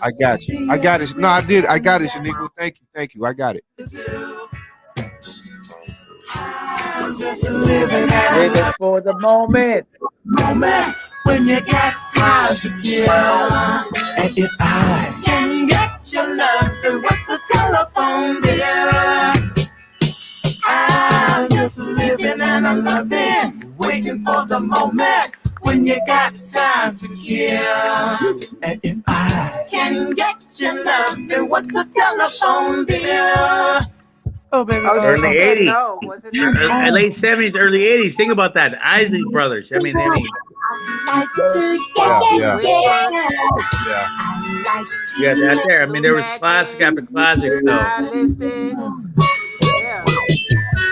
I got you. I got it. No, I did. I got it, Shaniqua. Thank you. I got it. Living for the moment. Moment when you got time to kill. And if I can get your love, then what's the telephone bill? I'm just living and I'm loving, waiting for the moment when you got time to kill. And if I can get your love, then what's the telephone bill? Oh, baby. Oh, she Early said 80s. no. Was it not? Late 70s, early 80s. Think about that. The Isley Brothers. I mean, Yeah. yeah, that's there. I mean, there Blue was classic after Magic, classic. So Stylistic. Yeah.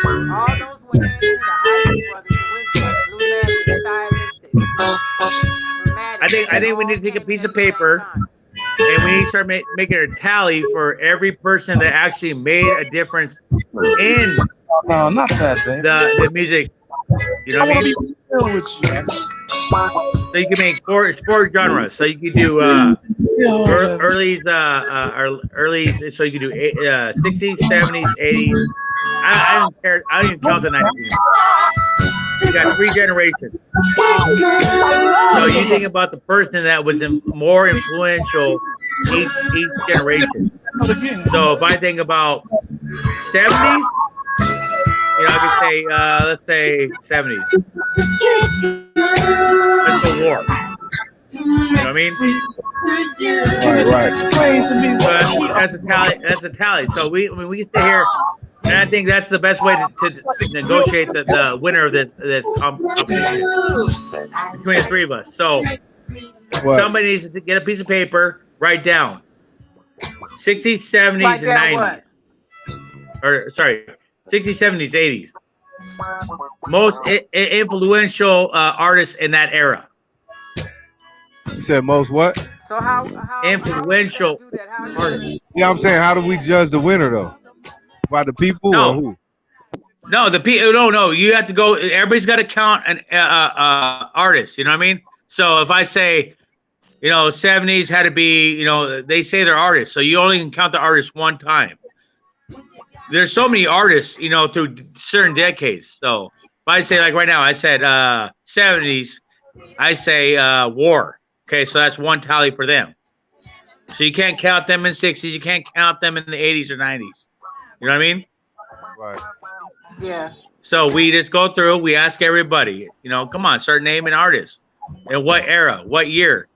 All those were A&E, the Isley Brothers, the Whistles, Blue Magic, Stylistic, Dramatic. I think we all need to take a came in piece at of the same paper time. and we need to start making a tally for every person that actually made a difference in No, not that, baby. the music. You know what I mean? Be real with you. So you can make four genres. So you could do early's, so you could do 60s, 70s, 80s. I don't care. I don't even count the 90s. You got 3 generations. So you think about the person that was more influential each generation. So if I think about 70s, I could say let's say 70s. Let's go war. You know what I mean? Right. Explain to me what That's a tally. So we sit here, and I think that's the best way to negotiate the winner of this competition between the 3 of us. So somebody needs to get a piece of paper, write down 60s, 70s, Write and down 90s. Or sorry, 60s, 70s, 80s. Most influential artists in that era. You said most what? So how Influential do that? How do artists. Yeah, I'm saying, how do we judge the winner though? By the people or who? No, the people. No. You have to go. Everybody's got to count an artist. You know what I mean? So if I say, 70s had to be, they say they're artists, so you only can count the artist one time. There's so many artists, through certain decades. So if I say, like right now, I said 70s, I say war. Okay, so that's one tally for them. So you can't count them in 60s. You can't count them in the 80s or 90s. You know what I mean? Right. Yeah. So we just go through. We ask everybody. Come on, start naming artists. In what era? What year?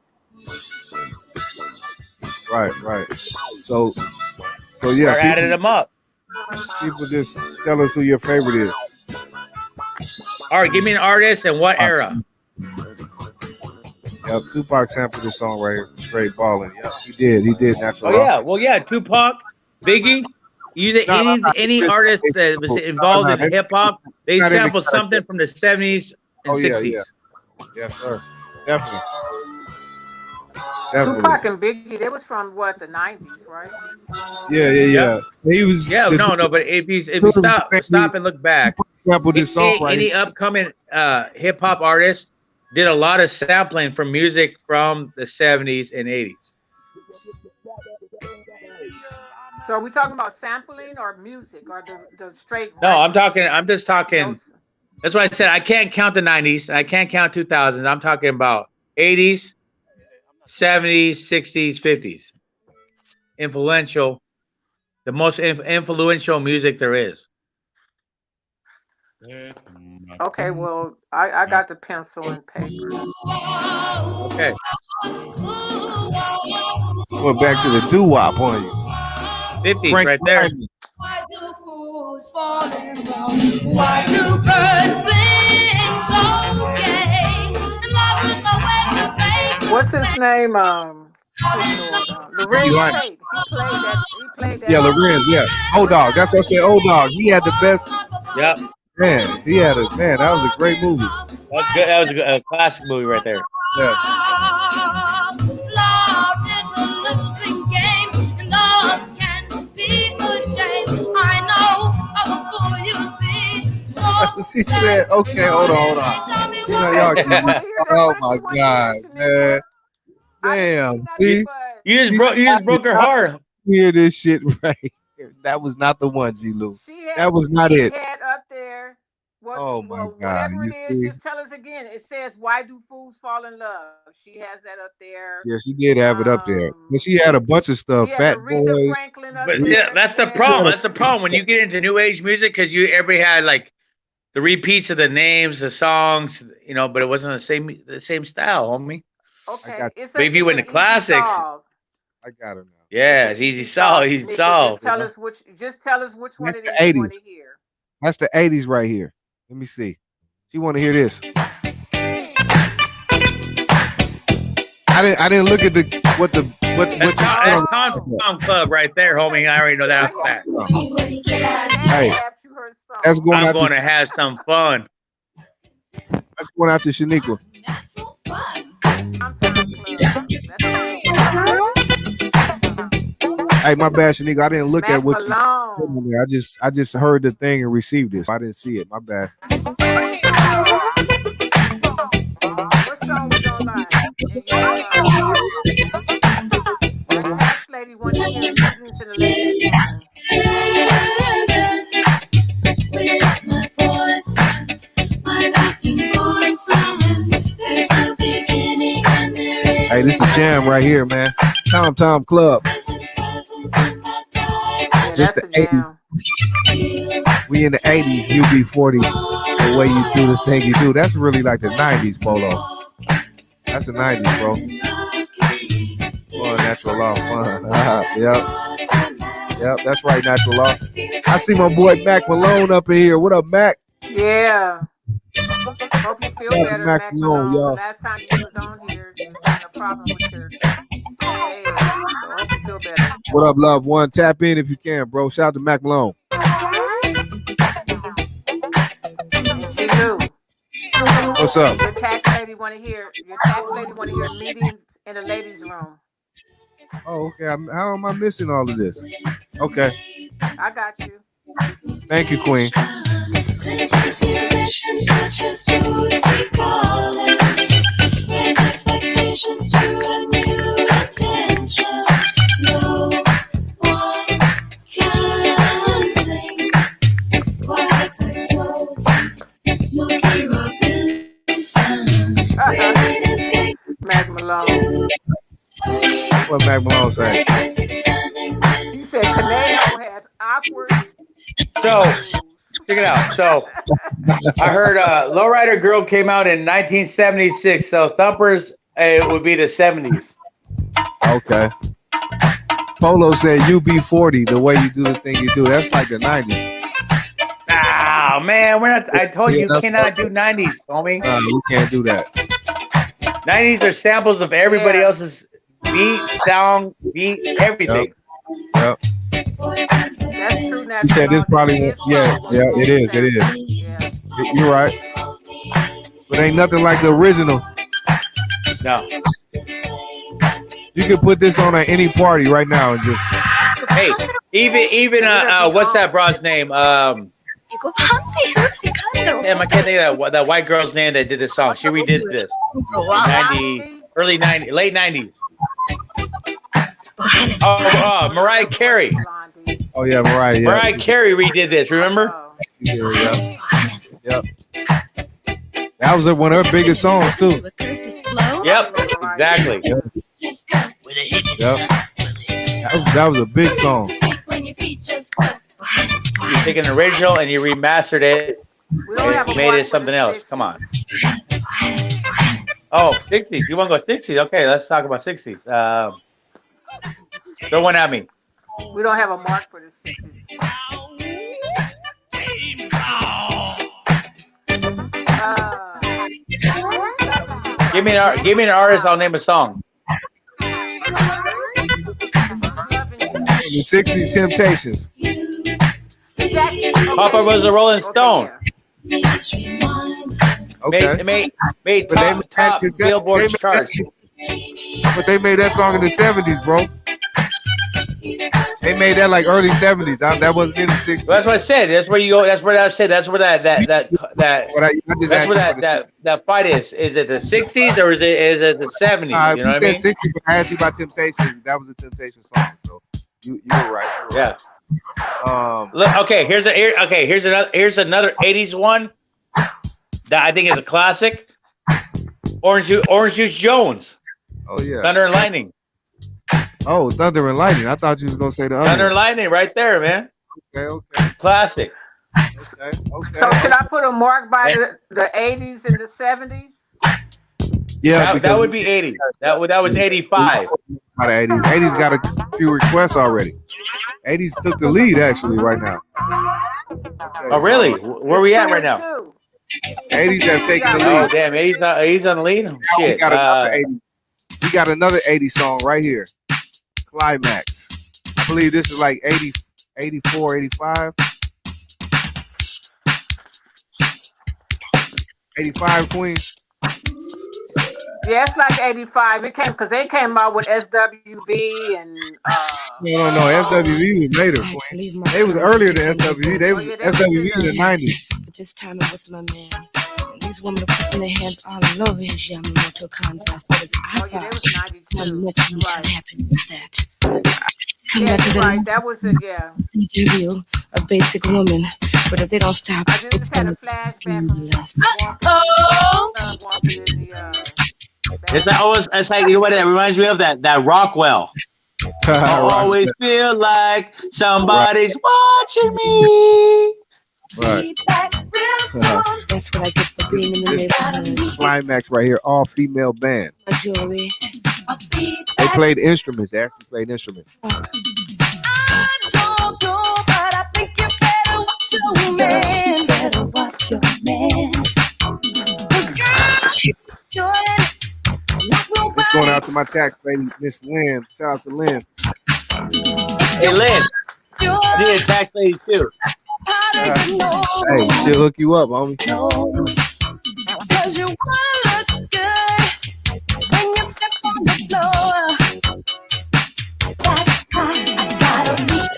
Right. So yeah. Start adding them up. People just tell us who your favorite is. All right, give me an artist and what era. Yep, Tupac sampled this song right here, Straight Ballin'. Yep, he did Natural. Oh yeah, well yeah, Tupac, Biggie, any artist that was involved in hip hop, they sampled something from the 70s and 60s. Yeah. Yes, sir. Definitely. Tupac and Biggie, they was from what, the 90s, right? Yeah. He was. No, but if you stop and look back, this song any upcoming hip hop artist did a lot of sampling from music from the 70s and 80s. So are we talking about sampling or music or the straight? No, I'm just talking. That's why I said I can't count the 90s and I can't count 2000s. I'm talking about 80s, 70s, 60s, 50s. Influential, the most influential music there is. Okay, well, I got the pencil and paper. Okay. Going back to the doo-wop on you. 50s Frank right there. Wyman. Why do fools fall in love? Why do birds sing so gay? And love is my way to make What's his name? Lorenz Tate. He played that. Yeah, Lorenz. Yeah, Old Dog. That's what I said. Old Dog. He had the best. Yep. Man, that was a great movie. That's good. That was a classic movie right there. Yeah. love is a losing game, and love can be a shame. I know I'm a fool, you see. She said, "Okay, hold on. Y'all oh my God, man! Damn, see? You just broke her heart. Hear this shit right here. That was not the one, G-Lew. That was not it. Had up there Oh my God! Whatever You it is, see? just tell us again. It says, "Why do fools fall in love?" She has that up there. Yeah, she did have it up there, but she had a bunch of She stuff. has Fat Aretha Boys. Franklin up But see, there as that's the well. problem. That's the problem when you get into new age music because everybody had like the repeats of the names, the songs, but it wasn't the same style, homie. I Okay, got. But if you it's went an to easy classics, solve. I got her now. It's yeah, an it's easy easy solve, solve, easy Shanika. solve. Just tell us which one That's it the is you want '80s. to hear. That's the '80s right here. Let me see. She want to hear this. I didn't look at what That's you spit on. Tom Club right there, homie. I already know that fact. Hey, that's going I'm out to going to have some fun. Shaniqua. Hey, my bad, Shaniqua. I didn't look at what you. I just heard the thing and received it. I didn't see it. My bad. What song we gonna like? The tax lady want to hear meetings in the ladies' room. With my boyfriend, my laughing boyfriend. There's no beginning and there is. Hey, this is jam right here, man. Tom Club. This the '80s. We in the '80s. UB40. The way you do the thing you do. That's really like the '90s, Polo. That's the '90s, bro. Fun, natural law, fun. Yep. That's right, natural law. I see my boy Mac Malone up in here. What up, Mac? Yeah. Hope you feel better, Mac Malone. Y'all. Last time you was on here, you was having a problem with your head. So I hope you feel better. What up, love one? Tap in if you can, bro. Shout out to Mac Malone. G-Lew. What's up? Your tax lady want to hear meetings in the ladies' room. Oh, okay. How am I missing all of this? Okay. I got you. Thank you, Queen. Musicians such as Bootsy Collins raise expectations to a new attention. No one can sing quite like Smokey Robinson. Mac Malone. What Mac Malone say? He said Conejo has awkward. So, check it out. So, I heard Lowrider Girl came out in 1976. So, Thumpers, it would be the 70s. Okay. Polo said UB40, the way you do the thing you do. That's like the 90s. Ah, man, we're not. I told you cannot do 90s, homie. We can't do that. 90s are samples of everybody else's beat, sound, beat, everything. Yep. That's true. You said this probably, it is. Yeah. You're right. But ain't nothing like the original. No. You can put this on at any party right now and just. Hey, even what's that broad's name? Damn, I can't think of that white girl's name that did this song. She redid this. Early 90s, late 90s. Mariah Carey. Oh yeah, Mariah. Yeah. Mariah Carey redid this. Remember? Yep. That was one of her biggest songs too. Yep, exactly. Yep. That was a big song. You take an original and you remastered it and made it something else. Come on. Oh, 60s. You want to go 60s? Okay, let's talk about 60s. Throw one at me. We don't have a mark for the 60s. Give me an artist. I'll name a song. The 60s Temptations. Papa was a Rolling Stone. Okay. Made top Billboard charts. But they made that song in the 70s, bro. They made that like early 70s. That wasn't in the 60s. Well, that's what I said. That's where you go. That's where I said. That's where that fight is. Is it the 60s or is it the 70s? You know what I mean? 60s. But I asked you about Temptations. That was a Temptation song. So you were right. Yeah. Look. Okay. Here's another 80s one. that I think is a classic. Orange Juice Jones. Oh yeah. Thunder and Lightning. Oh, Thunder and Lightning. I thought you was gonna say the other. Thunder one. and Lightning, right there, man. Okay. Classic. Okay. So should I put a mark by the 80s and the 70s? Yeah, that would be 80. That was 85. 80s got a few requests already. 80s took the lead actually right now. Okay. Oh, really? Where we at right now? 80s have taken the Oh, lead. damn. He's on the lead? Shit. We got another 80s song right here. Climax. I believe this is like 80, 84, 85. 85, Queen. Yeah, it's like 85. It came because they came out with SWV and No. SWV was later, Queen. They was earlier than SWV. They was SWV in the 90s. But this time I'm with my man. And these women are putting their hands all over his Yamamoto contest. But if I they was 92. nothing should happen with that. Come Yeah, back to you're the right. That was it. Yeah. interview, a basic woman. But if they don't stop, I it's just had a gonna flashback be from less. walking in the. It's not always. It's like, you know what? It reminds me of that Rockwell. I always feel like somebody's watching me. Right. That's what I get for being in the neighborhood. Climax right here, all female band. My jewelry. They played instruments. They actually played instruments. I don't know, but I think you better watch your man. Better watch your man. It's going out to my tax lady, Miss Lynn. Shout out to Lynn. Hey, Lynn. I need a tax lady too. Hey, she'll hook you up, homie. Cause you wanna look good when you step on the floor. That's why I gotta meet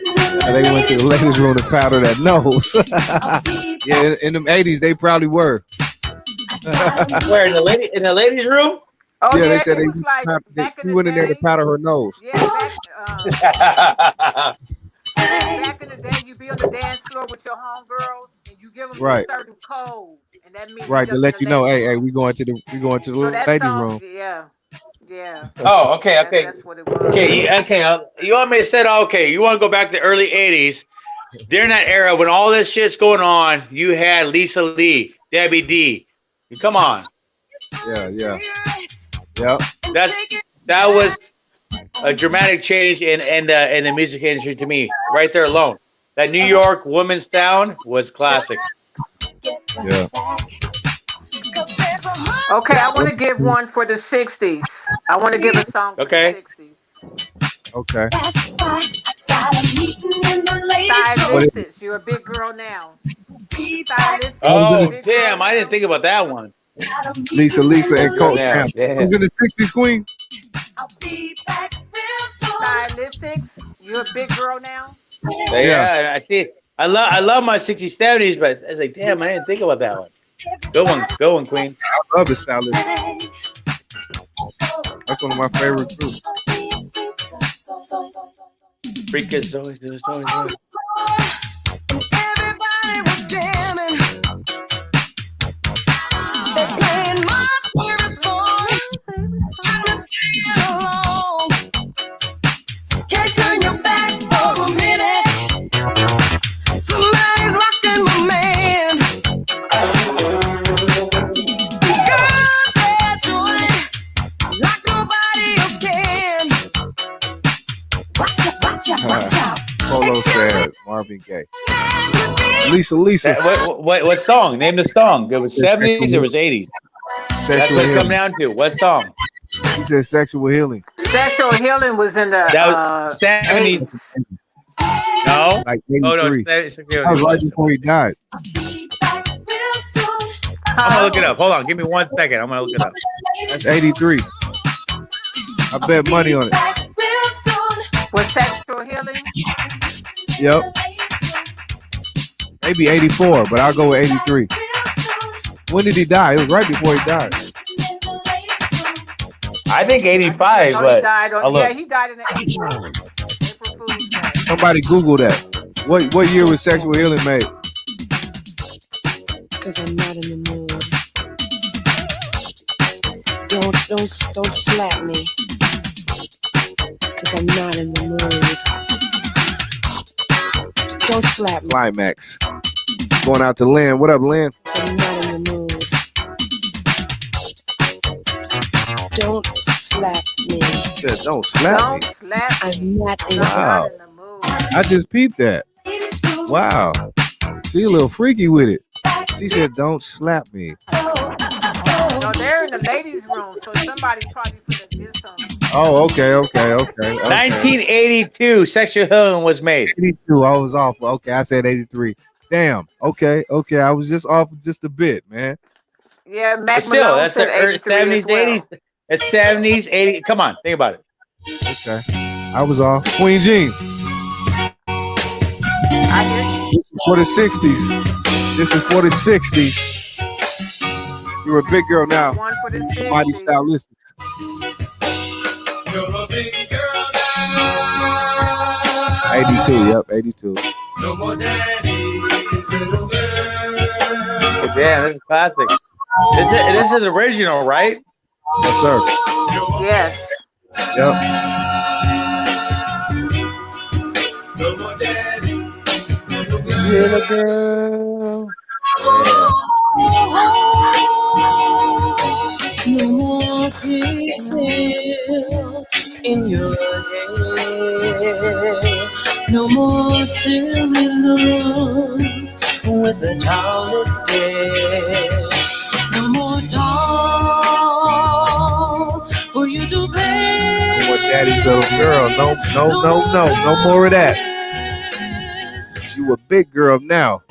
you. They went to the ladies' room to powder that nose. Yeah, in them 80s, they probably were. Where in the ladies' room? Oh, Yeah, they said it was like back in the went in there to day. powder her nose. Yeah, back in the day, you be on the dance floor with your homegirls, and you give them Right. a certain code, and that means Right, to let you know, hey, we going to the So that ladies' song, room. yeah. Oh, okay. That's what it was. Okay. You want me to say, okay, you want to go back to the early 80s. During that era, when all this shit's going on, you had Lisa Lee, Debbie D. Come on. Yeah. That was a dramatic change in the music industry to me, right there alone. That New York woman's sound was classic. Yeah. Okay, I want to give one for the 60s. I want to give a song for Okay. the 60s. Okay. Stylistics, you're a big girl now. Stylistics, Oh, big girl damn, I didn't now. think about that one. Lisa, and Coach. Yeah, yeah. Who's in the 60s, Queen? Stylistics, you're a big girl now. Yeah, I see. I love my 60s, 70s, but I was like, damn, I didn't think about that one. Go on, Queen. I love the Stylist. That's one of my favorite groups. Freakazoid. Everybody was jamming. They playing my favorite song. Trying to sing along. Can't turn your back for a minute. Somebody's rocking my man. Girl, they're doing it like nobody else can. Watch out. Polo said Marvin Gaye. Lisa. What song? Name the song. It was 70s. It was 80s. That's Sexual what it come healing. down to. What song? He said sexual healing. Sexual healing was in the That was 70s. 80s. No. Like Oh no. 83. That was right before he died. I'm gonna look it up. Hold on. Give me 1 second. I'm gonna look it up. That's 83. I bet money on it. Was sexual healing? Yep. Maybe 84, but I'll go with 83. When did he die? It was right before he died. I think 85, Oh, but he died I'll on. look. Yeah, he died in the April Fool's Day. Somebody Google that. What year was sexual healing made? Because I'm not in the mood. Don't slap me, cause I'm not in the mood. Don't slap me, Climax. Going out to Lynn. What up, Lynn? I'm not in the mood. Don't slap me. Said, don't slap Don't me. slap me. I'm not in I'm the Wow. not in the mood. I just peeped that. Wow. She a little freaky with it. She said, don't slap me. No, they're in the ladies' room, so somebody probably finna get some. Oh, okay. 1982, Sexual Healing was made. 82. I was off. Okay, I said 83. Damn. Okay. I was just off just a bit, man. Yeah, But Mac still, Malone that's said the 83 70s, as well. 80s. The 70s, 80s. Come on, think about it. Okay. I was off. Queen Jean. I hear you. This is for the 60s. This is for the 60s. You're a big girl now. One for the Mighty 60s. stylistic. You're a big girl now. 82. Yep, 82. No more daddy's little girl. Damn, this is classic. This is original, right? Yes, sir. Yes. Yep. No more daddy's little girl. Little girl. No more pigtail in your hair. No more silly looks with a childish stare. No more doll for you to play. No more daddy's little girl. No more of that. You a big girl now.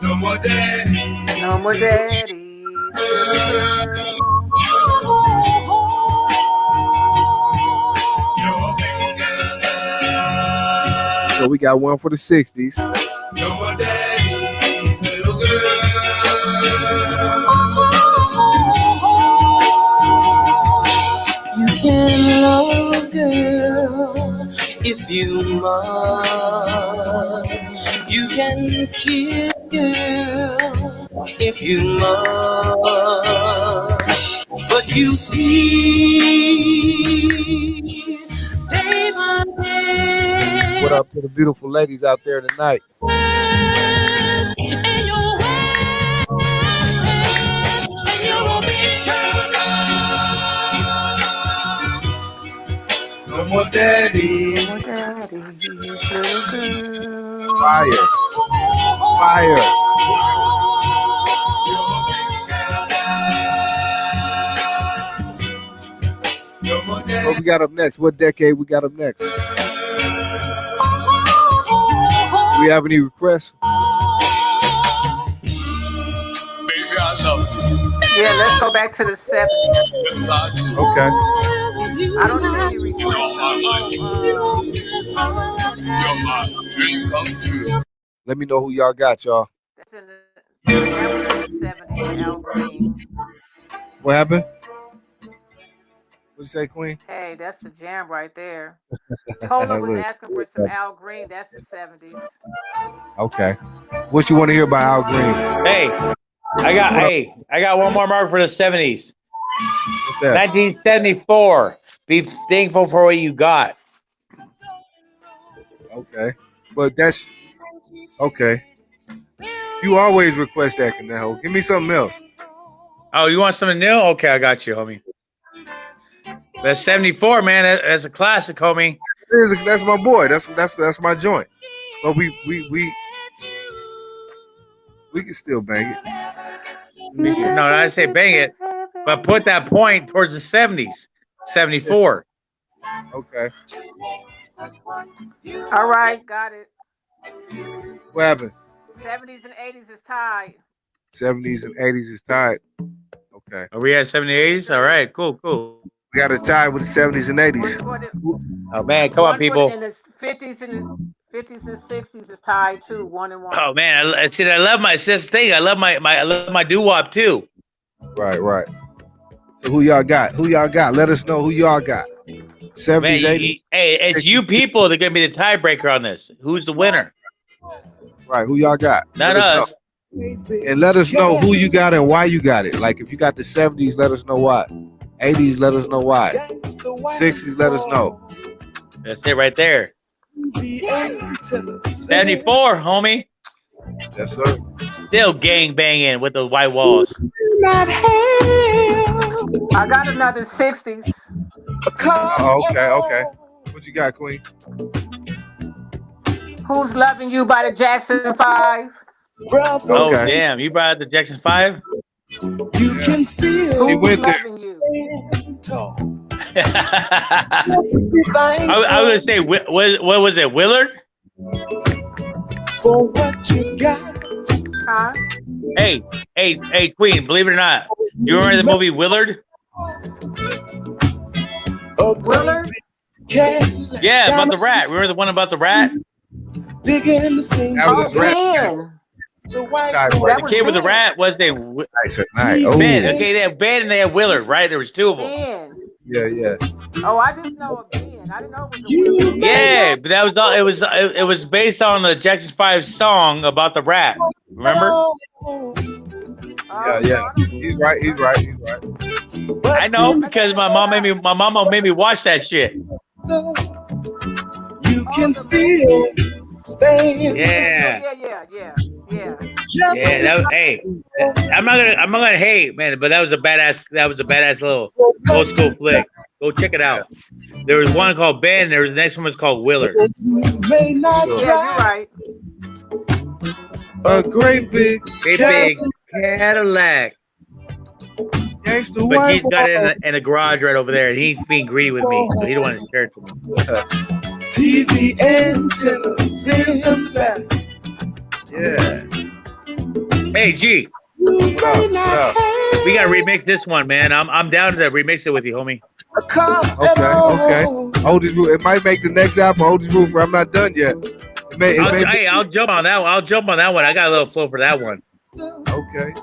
No more daddy. No more daddy. So we got one for the 60s. No more daddy's little girl. You can love a girl if you must. You can kiss a girl if you must. But you see, day by day. What up to the beautiful ladies out there tonight? No more daddy. No more daddy's little girl. Fire. No more What daddy. we got up next? What decade we got up next? Do we have any requests? Baby, I love you. Yeah, let's go back to the 70s. Yes, I do. Okay. I don't have any You're requests. my life. You're my dream come true. Let me know who y'all got, y'all. That was in the 70s, Al Green. What happened? What you say, Queen? Hey, that's the jam right there. Cola was Look. asking for some Al Green. That's the 70s. Okay. What you want to hear about Al Green? Hey, I got one more mark for the 70s. What's that? 1974. Be thankful for what you got. Okay. But that's okay. You always request that, Conejo. Give me something else. Oh, you want something new? Okay, I got you, homie. That's 74, man. That's a classic, homie. That's my boy. That's my joint. But we can still bang it. No, I say bang it, but put that point towards the 70s. 74. Okay. All right, got it. What happened? 70s and 80s is tied. 70s and 80s is tied. Okay. Are we at 70s? All right, cool. We got a tie with the 70s and 80s. Oh man, come on, people. In the 50s and 60s is tied too, 1-1. Oh man, I love my sis thing. I love my doo-wop too. Right. So who y'all got? Let us know who y'all got. 70s, Man, 80s. hey, it's you people that are gonna be the tiebreaker on this. Who's the winner? Right, who y'all got? Not Let us know. us. And let us know who you got and why you got it. Like if you got the 70s, let us know why. 80s, let us know why. 60s, let us know. That's it right there. 74, homie. Yes, sir. Still gang banging with those white walls. I got another 60s. Oh, okay. What you got, Queen? Who's Loving You by the Jackson 5? Oh, Okay. damn. You brought out the Jackson 5? You can still She Who's went there. Loving You? talk. I was going to say, what was it, Willard? For what you got. Huh? Hey, Queen, believe it or not, you remember the movie Willard? Willard? Yeah, about the rat. Remember the one about the rat? Digging the scene. That was his rap. Ben. The kid with the rat was they Nice at night. Oh, Ben. Okay, they have Ben and they have Willard, right? There was two of them. Ben. yeah. Oh, I just know of Ben. I didn't know it was a Willard. Yeah, but that was all. It was based on the Jackson 5 song about the rat. Remember? Yeah. He's right. I know because my mama made me watch that shit. You can still stand. Yeah. Yeah. Yeah, that was, hey, I'm not gonna hate, man, but that was a badass little old school flick. Go check it out. There was one called Ben, the next one was called Willard. May not Yeah, you're right. A great big Cadillac. gangster But white he's got boy. it in the garage right over there, and he's being greedy with me, so he don't want to share it to me. TV antennas in the back. Yeah. Hey, G, What up? we gotta remix this one, man. I'm down to remix it with you, homie. Okay. Oldie's Roof. It might make the next album. Oldie's Roof. I'm not done yet. I'll jump on that one. I got a little flow for that one. Okay.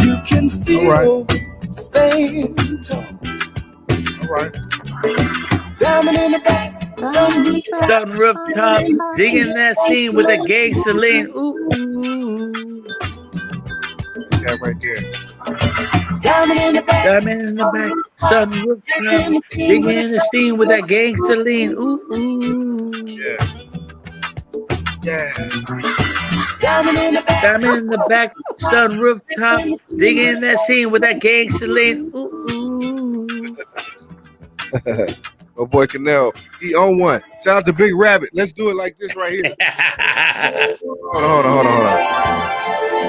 You can still stand tall. All right. Diamond in the back. Sun rooftop, digging that scene with a gangster lean. Ooh. That right there. Diamond in the back. Sun rooftop, digging the scene with that gangster lean. Ooh. Yeah. Diamond in the back. Sun rooftop, digging that scene with that gangster lean. Ooh. My boy Conejo, he on one. Shout out to Big Rabbit. Let's do it like this right here. Hold on.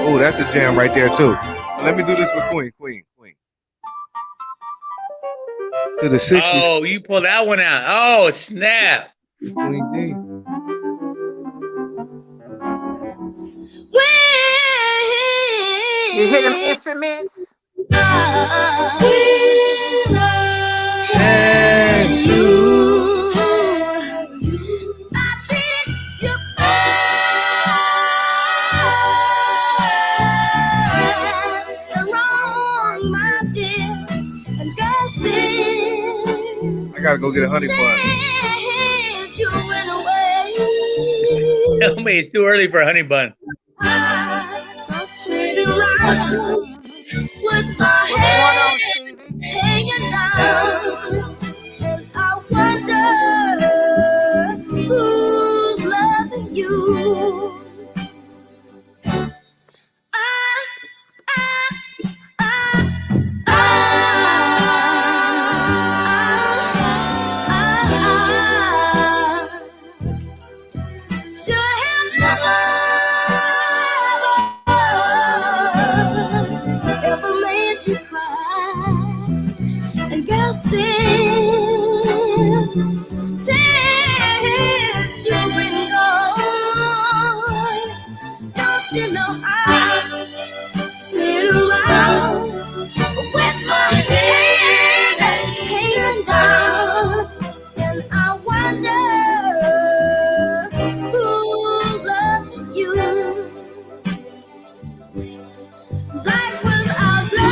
Oh, that's a jam right there too. Let me do this with Queen. To the 60s. Oh, you pull that one out. Oh, snap. Queen D. You hear them instruments? And you. I gotta go get a honey bun. Tell me it's too early for a honey bun. With my head hanging down, and I wonder who's loving you. Should have never ever made you cry. And girl, since you've been gone, don't you know I sit around with my head hanging down, and I wonder who's loving you. Life without love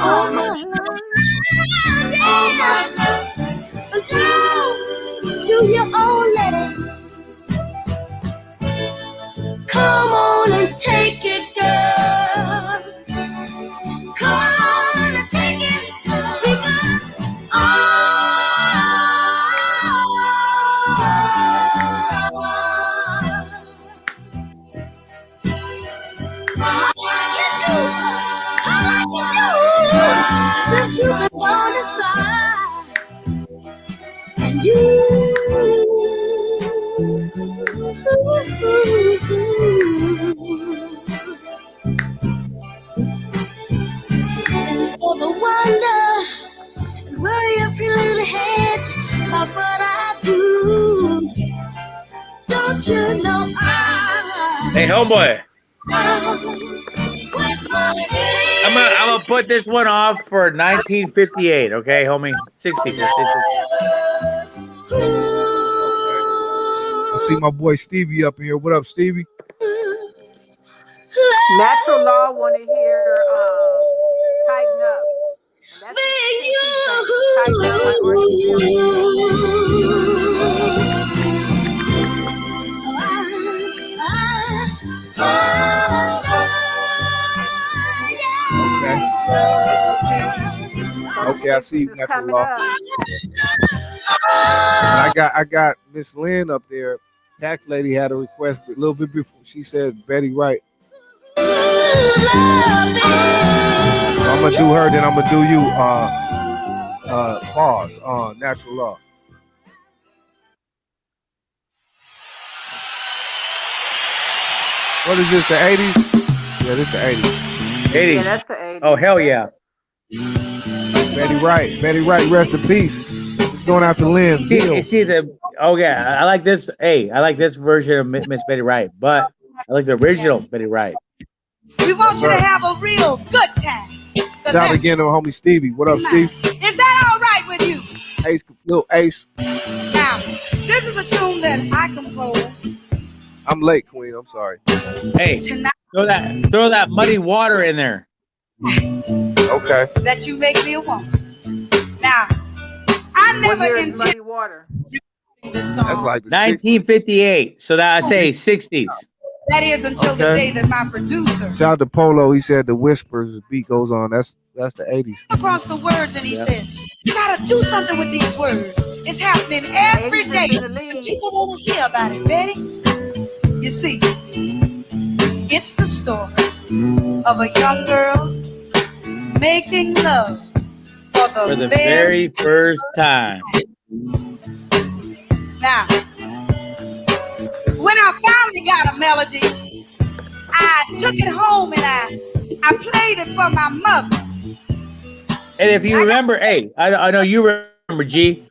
all my love belongs to you only. Come on and take it, girl. Come on and take it, because since you've been gone is cry, and and for the wonder and worry of your little head about what I do, don't you know Hey, homeboy. I'm gonna put this one off for 1958, okay, homie? 60s. I see my boy Stevie up in here. What up, Stevie? Natural Law want to hear Tighten Up. And that's the 60s thing. Tighten Up by Okay, I see you, Natural Law. And I got Miss Lynn up there. Tax lady had a request a little bit before. She said Betty Wright. So I'm gonna do her, then I'm gonna do you. Pause on Natural Law. What is this? The 80s? Yeah, this is the 80s. 80s. Yeah, that's the 80s. Oh, hell yeah. Betty Wright. Betty Wright, rest in peace. It's going out to Lynn. Oh yeah, I like this. Hey, I like this version of Miss Betty Wright, but I like the original Betty Wright. We want you to have a real good time. Shout again to homie Stevie. What up, Steve? Is that all right with you? Ace, little Ace. Now, this is a tune that I composed. I'm late, Queen. I'm sorry. Hey, throw that muddy water in there. Okay. That you make me a woman. Now, I never intended this song. That's like the 1958. So that I say 60s. That is until the day that my producer Shout out to Polo. He said the whispers beat goes on. That's the 80s. came across the words and he said, "You gotta do something with these words. It's happening every day. People want to hear about it, Betty." You see, it's the story of a young girl making love for the very first time. Now, when I finally got a melody, I took it home and I played it for my mother. And if you remember, hey, I know you remember, G.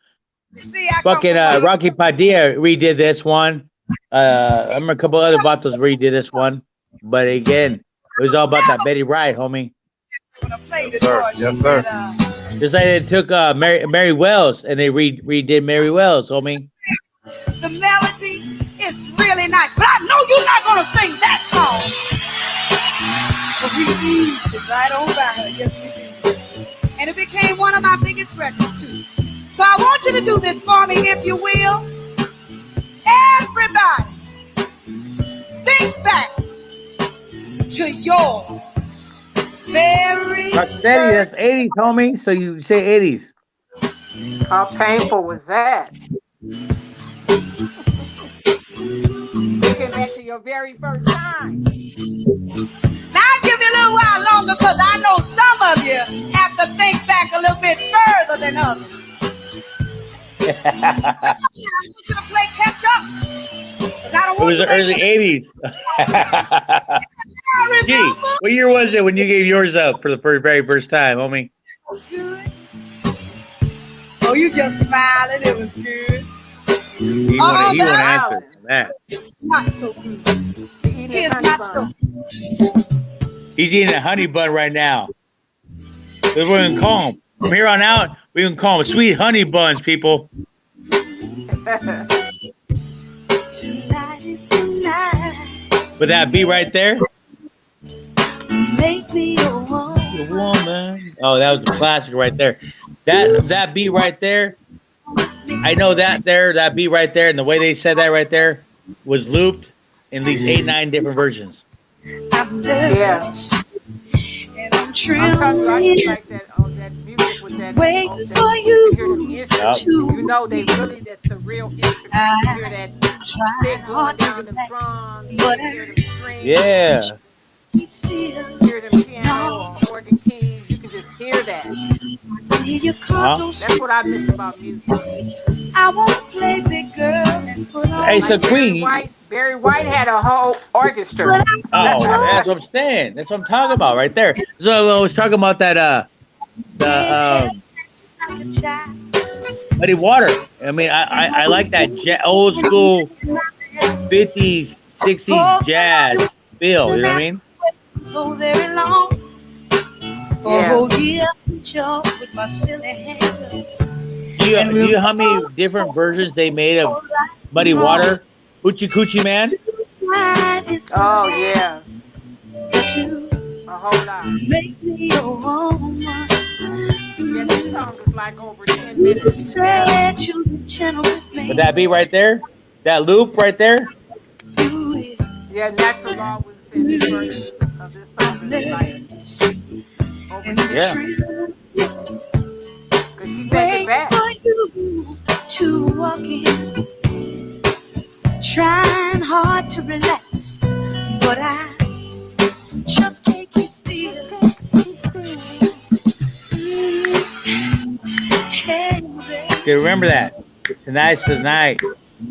You see, fucking Rocky Padilla redid this one. I remember a couple other vatos redid this one. But again, it was all about that Betty Wright, homie. Yes, sir. Yes, sir. Just like they took Mary Wells and they redid Mary Wells, homie. The melody is really nice, but I know you're not gonna sing that song. But we eased it right on by her. Yes, we did. And it became one of my biggest records too. So I want you to do this for me, if you will. Everybody, think back to your very Rocksteady, that's 80s, homie. So you say 80s. How painful was that? Thinking back to your very first time. Now I'll give you a little while longer because I know some of you have to think back a little bit further than others. I want you to play catch up. I don't want It was the early 80s. Gee, what year was it when you gave yours up for the very first time, homie? It was good. Oh, you just smiling. It was good. He won't answer that. Not so good. Here's my story. He's eating a honey bun right now. We're going to call him. From here on out, we can call them sweet honey buns, people. Tonight is the night. With that beat right there. Make me your woman. Your woman. Oh, that was a classic right there. That beat right there. I know that beat right there, and the way they said that right there was looped in at least 8, 9 different versions. I'm Yeah. nervous and I'm I'm telling you, I trembling, just like that that music with that. waiting That for you hear them you instruments. to. You know that's the real instrument. You hear that I'm trying stick going hard to down the relax, strums. but You hear I them strings. Yeah. keep still. Hear them piano No, or organ keys. You can just hear that. hear your car go That's what I sleep. miss about music. I wanna play big girl and put on Hey, my so Like Barry Queen. White. Barry White had a whole orchestra. but I'm Oh, so that's what I'm saying. That's what I'm talking about right there. So I was talking about that the like a child. Muddy Water. I mean, I like that old school 50s, 60s jazz feel. You know what I mean? So very long. Yeah. Oh, yeah, jump with my silly hands. Do you know how many different versions they made of Muddy Water? Hoochie Coochie Man? Oh yeah. To A whole lot. make me your woman. Yeah, this song is like over 10 You minutes. said you be gentle with me. But that beat right there, that loop right there, Do it. Yeah, Natural Law was in this version of this song is like over And 10 Yeah. minutes. Because she take it wait back. for you to walk in. Trying hard to relax, but I just can't keep still. Hey, baby. okay, remember that. Tonight's the night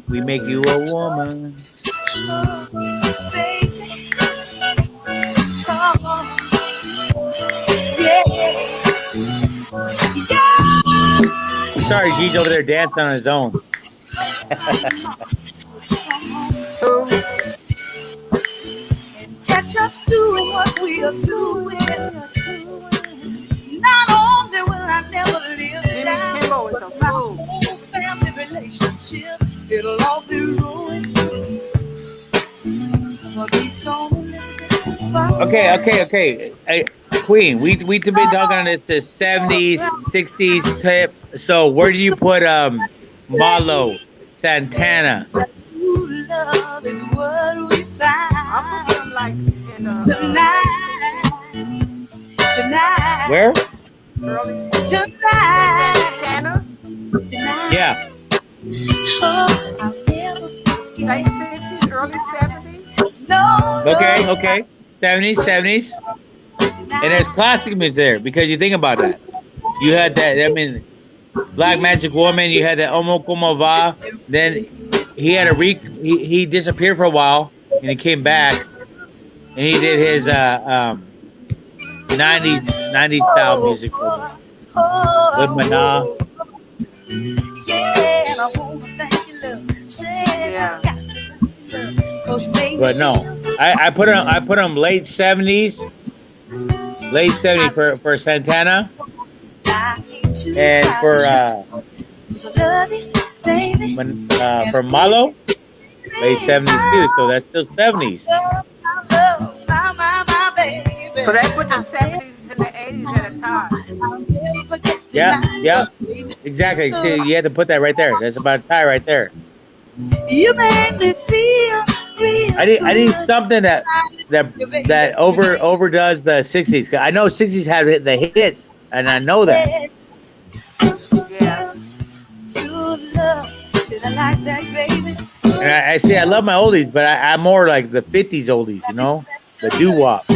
we make you a woman. Oh, baby. Oh, yeah. Yeah. Sorry, G's over there dancing on his own. Who? Catch us doing what we are doing. Not only will I never live it Jimmy down, Kimmel is a but my fool. whole family relationship, it'll all be ruined. But we gone a little bit too far. Okay. Hey, Queen, we've been talking on this the 70s, 60s tip. So where do you put Malo, Santana? True love is what we I'm find gonna put him like in the tonight. Where? early Tonight. Santana, Yeah. Oh, I'll never late forget. 60s, early 70s. No. Okay. 70s. And there's classic music there because you think about that. You had that, I mean, Black Magic Woman, you had that Omo Como Va. Then he had he disappeared for a while and he came back and he did his 90s style music with Mana. Yeah, and I wanna thank you, love. Said Yeah. I got to thank you, love, 'cause you made But me no, feel I put him late 70s for Santana like to and for 'cause I love you, baby. for Malo late 70s too. So that's still 70s. My baby. So they put the 70s and the 80s at a time. I'll never forget Yeah, tonight, yeah. 'cause baby, Exactly. See, you had to put that right there. That's about a tie right there. you made me feel real I need good. something that overdoes the 60s. I know 60s had the hits, and I know that. Yeah. You love, said I like that, baby. And I see, I love my oldies, but I'm more like the 50s oldies, you know, the doo wop.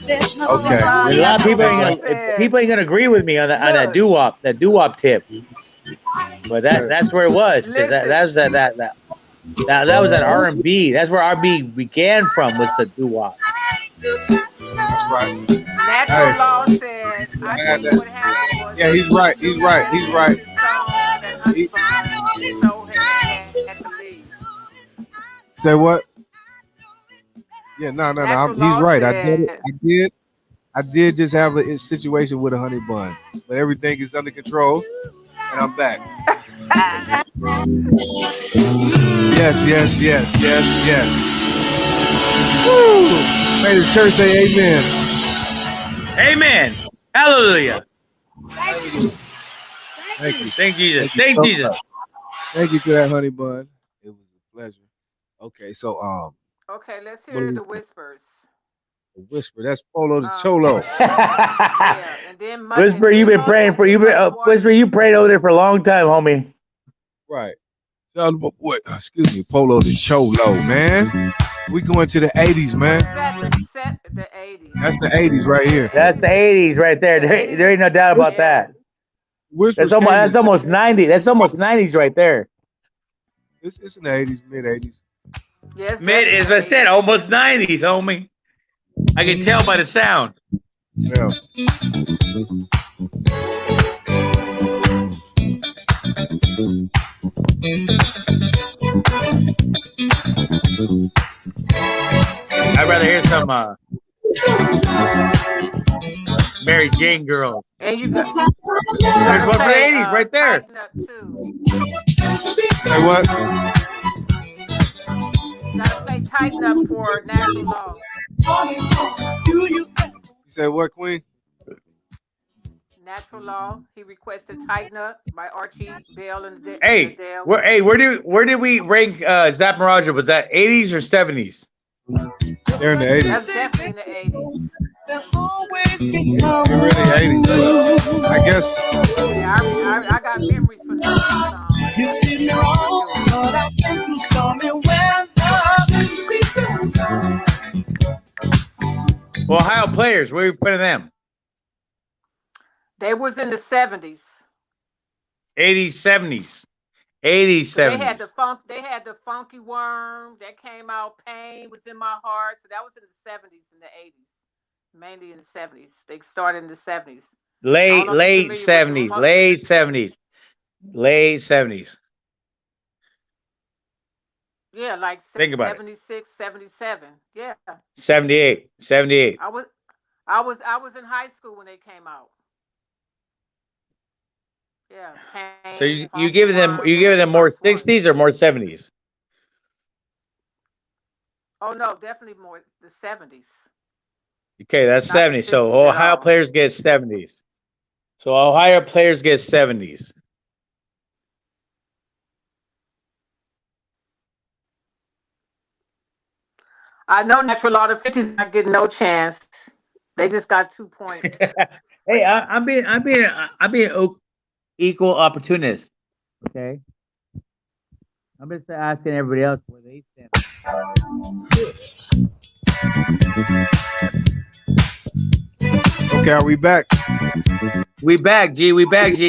There's nothing Okay. wrong. A lot of people ain't gonna agree with me on that doo wop tip. But that's where it was. 'Cause that was that was an R&B. That's where R&B began from, was the doo wop. That's right. Natural Hey. Law said, I had think that. what happened was. Yeah, he's right. He's right. He's right. He- Say what? Yeah, no. He's right. I did just have a situation with a honey bun, but everything is under control, and I'm back. Yes. Woo! Everybody in the church say amen. Amen. Hallelujah. Thank you. Thank you. Thank Jesus. Thank you Thank so Jesus. much. Thank you to that honey bun. It was a pleasure. Okay, so Okay, let's what do hear we the whispers. the whisper? That's Polo the Um, Cholo. yeah, and then Whisper, you've been praying for Whisper, you prayed over there for a long time, homie. Right. What? Excuse me, Polo the Cholo, man. We going to the 80s, man. The 80s. That's the 80s right here. That's the 80s right there. The There 80s ain't no doubt about yeah. that. Whispers That's almost 90. That's almost 90s right there. It's in the 80s, mid 80s. Yes, Mid, as I said, almost 90s, homie. I can tell by the sound. Yeah. I'd rather hear some Mary Jane girl. And you got There's one for the 80s right there. Say what? Gotta play Tighten Up for Natural Law. You say what, Queen? Natural Law. He requested Tighten Up by Archie Bell and the Hey, where did we rank Zapp and Roger? Was that 80s or 70s? They're in the 80s. That's definitely in the 80s. They're really 80s. I guess. Yeah, I got memories for this song. You did me wrong, but I've been through stormy weather. Ohio Players, where are we putting them? They was in the 70s. 80s, 70s. 80s, 70s. They had the Funky Worm that came out. Pain was in my heart. So that was in the 70s and the 80s. Mainly in the 70s. They started in the 70s. Late 70s. Late 70s. Late 70s. Yeah, like Think about 76, 77. Yeah. 78. 78. I was in high school when they came out. Yeah. Pain, So you giving them more 60s or more 70s? Oh no, definitely more the 70s. Okay, that's 70s. So Ohio Players get 70s. So Ohio Players get 70s. I know Natural Law, the 50s not getting no chance. They just got 2 points. Hey, I'm being equal opportunist. Okay. I'm just asking everybody else where they stand. Okay, are we back? We back, G.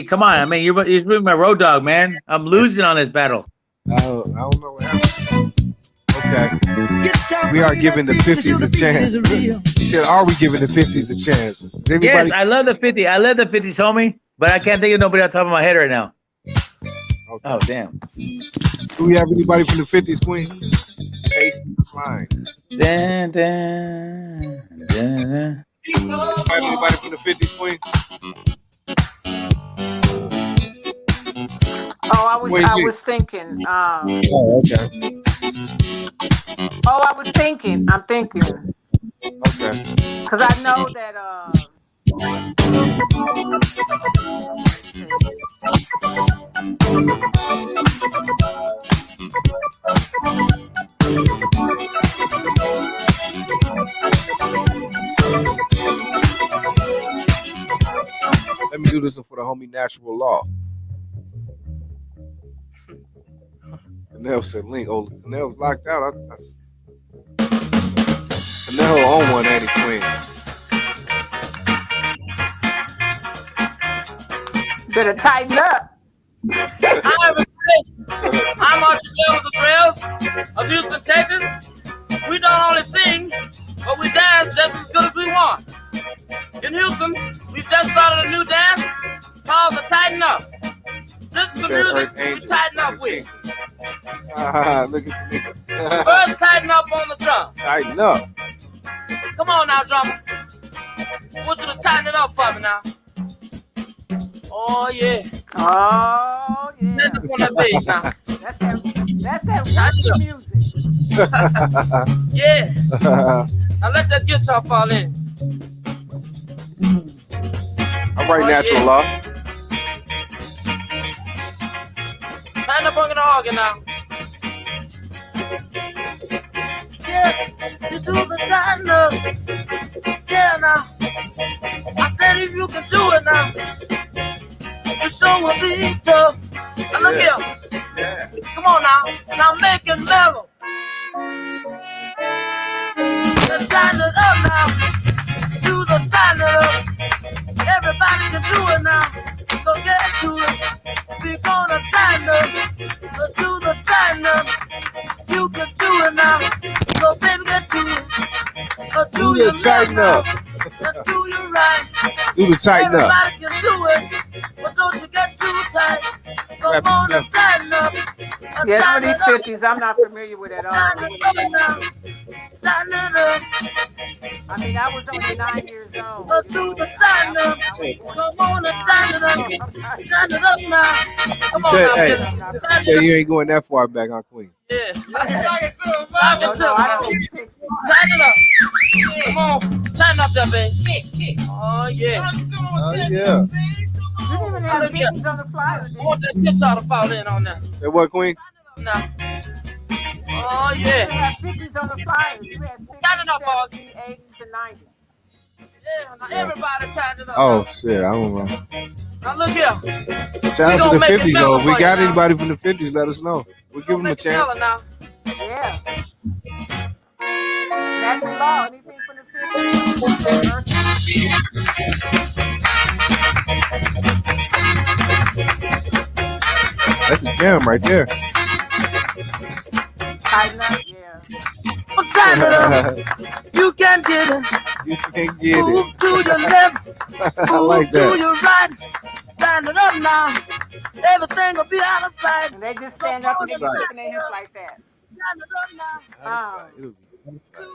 Come on, I mean, you're moving my road dog, man. I'm losing on this battle. I don't know what happened. Okay. We are giving the 50s a chance. He said, are we giving the 50s a chance? Yes, I love the 50. I love the 50s, homie. But I can't think of nobody on top of my head right now. Okay. Oh, damn. Do we have anybody from the 50s, Queen? Case fine. Dun, dun, dun. Have anybody from the 50s, Queen? Oh, I was thinking. Oh, okay. Oh, I was thinking. I'm thinking. Okay. Because I know that. Let me do this one for the homie Natural Law. Conejo said link. Oh, Conejo's locked out. Conejo on one, ain't he, Queen? Better tighten up. I'm Archie Bell with the Trails of Houston, Texas. We don't only sing, but we dance just as good as we want. In Houston, we just started a new dance called the Tighten Up. This is the music we tighten up with. Look at the nigga. First, tighten up on the drum. Tighten up. Come on now, drummer. I want you to tighten it up for me now. Oh, yeah. Oh, yeah. That's on that bass now. That's that music. Yeah. Now let that guitar fall in. All right, natural law. Tighten up on the organ now. Yeah, you do the tighten up. Yeah, now. I said if you can do it now, you sure will be tough. Now look here. Yeah. Come on now. Now make it mellow. Then tighten it up now. Do the tighten it up. Everybody can do it now. So get to it. We're gonna tighten up. Do the tighten up. You can do it now. So baby get to it. Do the tighten up. Do you right. Do the tighten up. Everybody can do it. But don't you get too tight. Come on and tighten up. Yes, for these 50s, I'm not familiar with at all. Tighten it up now. Tighten it up. I mean, I was only 9 years old. Do the tighten up. Come on and tighten it up. Tighten it up now. Come on now, Hey, baby. you say you ain't going that far back, huh, Queen? Yeah. No, I don't think 60. Tighten it up. Come on. Tighten up there, baby. Oh, yeah. Oh, yeah. You didn't even have 50s on the flyer. I want that guitar to fall in on that. Say what, Queen? Now. Oh, You yeah. didn't have 50s on the flyer. You had 60s, Tighten it up, boss. 70s, 80s, and 90s. Yeah, now everybody tighten it up. Oh, shit. I don't know. Now look here. Shout out to the make it 50s, mellow though. If we for got you now. anybody from the 50s, let us know. We'll give them a Make it chance. mellow now. Yeah. Natural law, anything from the 50s? That's a jam right there. Tighten up, yeah. Tighten it up. You can get it. You can get Move it. to your left. I Move like to that. your right. Tighten it up now. Everything will be out of sight. And they just stand up and they be Outside. shaking their hips like that. Tighten it up now. It'll be outside.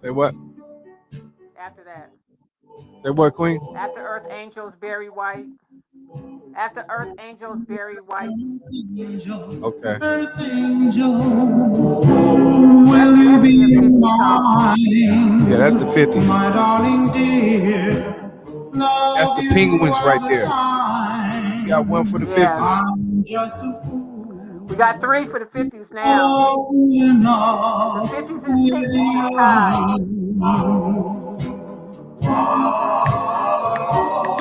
Say what? After that. Say what, Queen? After Earth Angels, Barry White. After Earth Angels, Barry White. Okay. Earth angel, will you be mine? Yeah, that's the 50s. My darling dear. That's the Penguins right there. You got one for the 50s. I'm just a fool. We got 3 for the 50s now. The 50s and 60s is tied.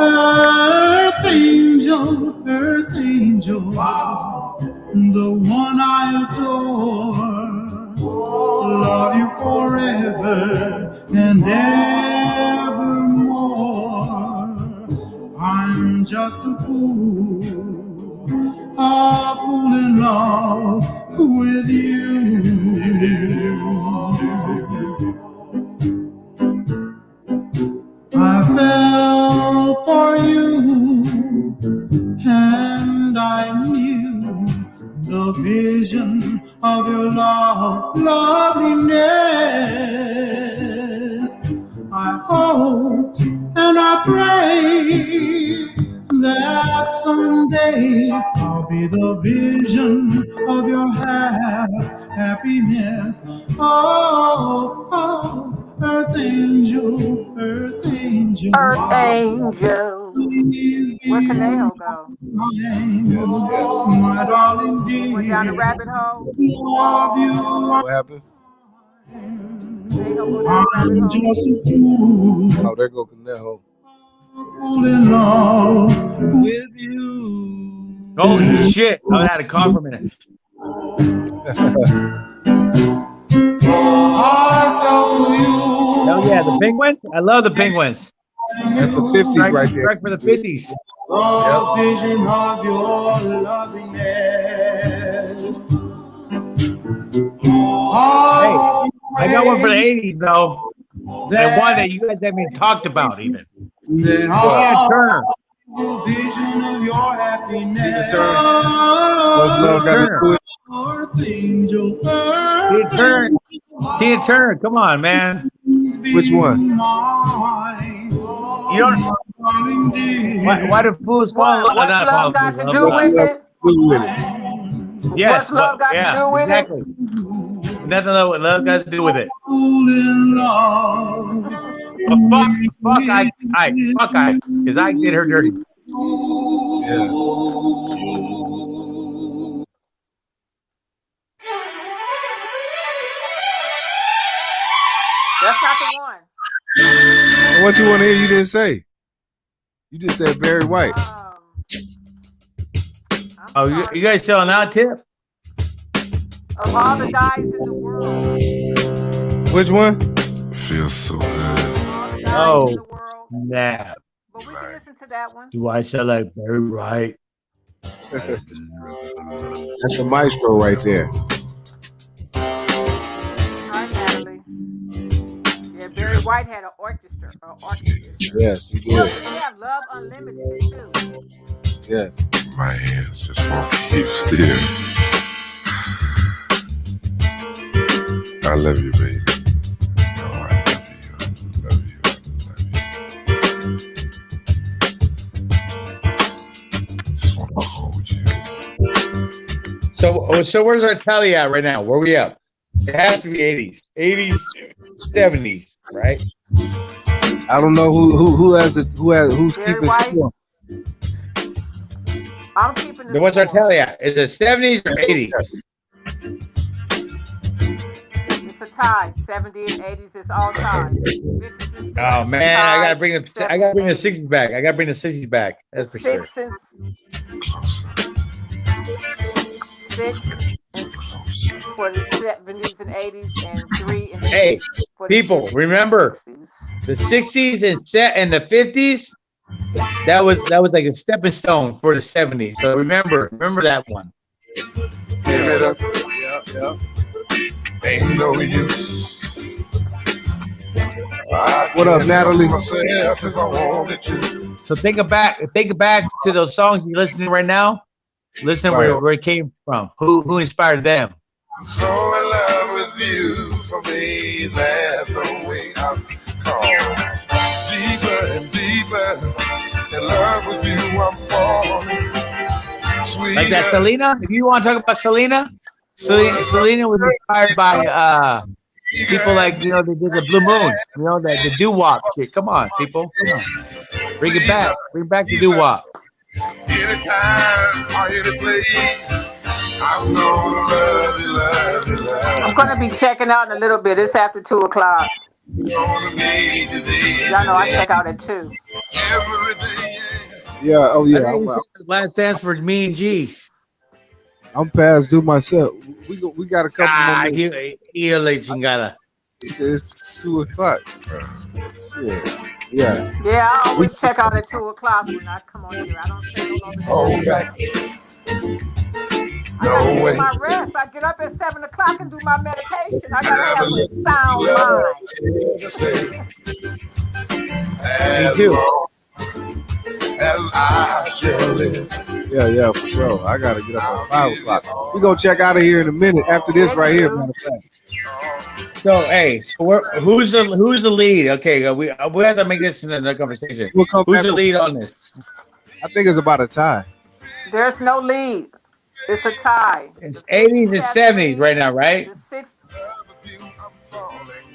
Earth angel, the one I adore, love you forever and evermore. I'm just a fool in love with you. I fell for you, and I knew the vision of your loveliness. I hoped and I prayed that someday I'll be the vision of your happiness. Oh, Earth angel, Earth angel. Earth Angel. Where Conejo go? Yes. My darling dear. Went down the rabbit hole. Love you. What happened? Conejo go down the rabbit I'm hole. just a fool Oh, there go Conejo. in love With you. Holy shit. I had a cough for a minute. Hell yeah, the Penguins? I love the Penguins. That's the 50s right there. Strike for the 50s. the vision of your loveliness. Hey, I got one for the 80s, though. And one that you guys haven't even talked about, even. Then Tina Turner. the vision of your happiness. Tina Turner. What's love got to do with it? Earth angel, Tina Turner. Tina Turner, come on, man. Which one? mine. You don't. Why do fools fall? What's Not love fall got in to love. do with it? Do with it. Yes. What's love got to Yeah. do with Exactly. Nothing love got to do with it. But fuck, because I did her dirty. Yeah. That's not the one. And what you want to hear? You didn't say. You just said Barry White. Oh, you guys selling out, Tip? Of all the guys in the world. Which one? Feels so good. Oh, nah. But we can listen to that one. Do I sound like Barry White? That's the maestro right there. Hi, Natalie. Yeah, Barry White had an orchestra. Yes, he Well, did. we have Love Unlimited too. Yes. My hands just won't keep still. I love you, baby. Oh, I love you. Just want to hold you. So where's our tally at right now? Where we at? It has to be 80s, 70s, right? I don't know who's keeping score. I'm keeping the Then what's our tally at? Is it 70s or 80s? It's a tie. 70s and 80s is all tied. Oh man, I gotta bring the 60s back. I gotta bring the 60s back. That's for sure. 6 for the 70s and 80s, and 3 and 6 Hey, for people, remember the 60s and the 50s. That was like a stepping stone for the 70s. So remember that one. Give it up. Yeah. Ain't no use. What up, Natalie? Myself if I wanted to. So think back to those songs you're listening right now. Listen where it came from. Who inspired them? I'm so in love with you. For me, there's no way I'm caught. Deeper and deeper in love with you, I'm falling. Sweet Like that Selena? If you want to talk about Selena was inspired by people like, they did the Blue Moon, the doo-wop shit. Come on, people. Come on. Bring it back. Bring back the doo-wop. Anytime or any place, I'm gonna love you. I'm gonna be checking out in a little bit. It's after 2 o'clock. Y'all know I check out at 2. Yeah. Oh yeah. I think last dance for me and G. I'm past due myself. We got a couple more minutes. It's 2 o'clock. Shit. Yeah. Yeah, I always check out at 2 o'clock when I come on here. I don't stay no longer. I gotta get my rest. I get up at 7 o'clock and do my meditation. I gotta have a sound mind. Me too. As I shall live. Yeah, for sure. I gotta get up at 5 o'clock. We gonna check out of here in a minute after this right here, matter of fact. So hey, who's the lead? Okay, we have to make this in another conversation. Who's the lead on this? I think it's about a tie. There's no lead. It's a tie. It's 80s and 70s right now, right?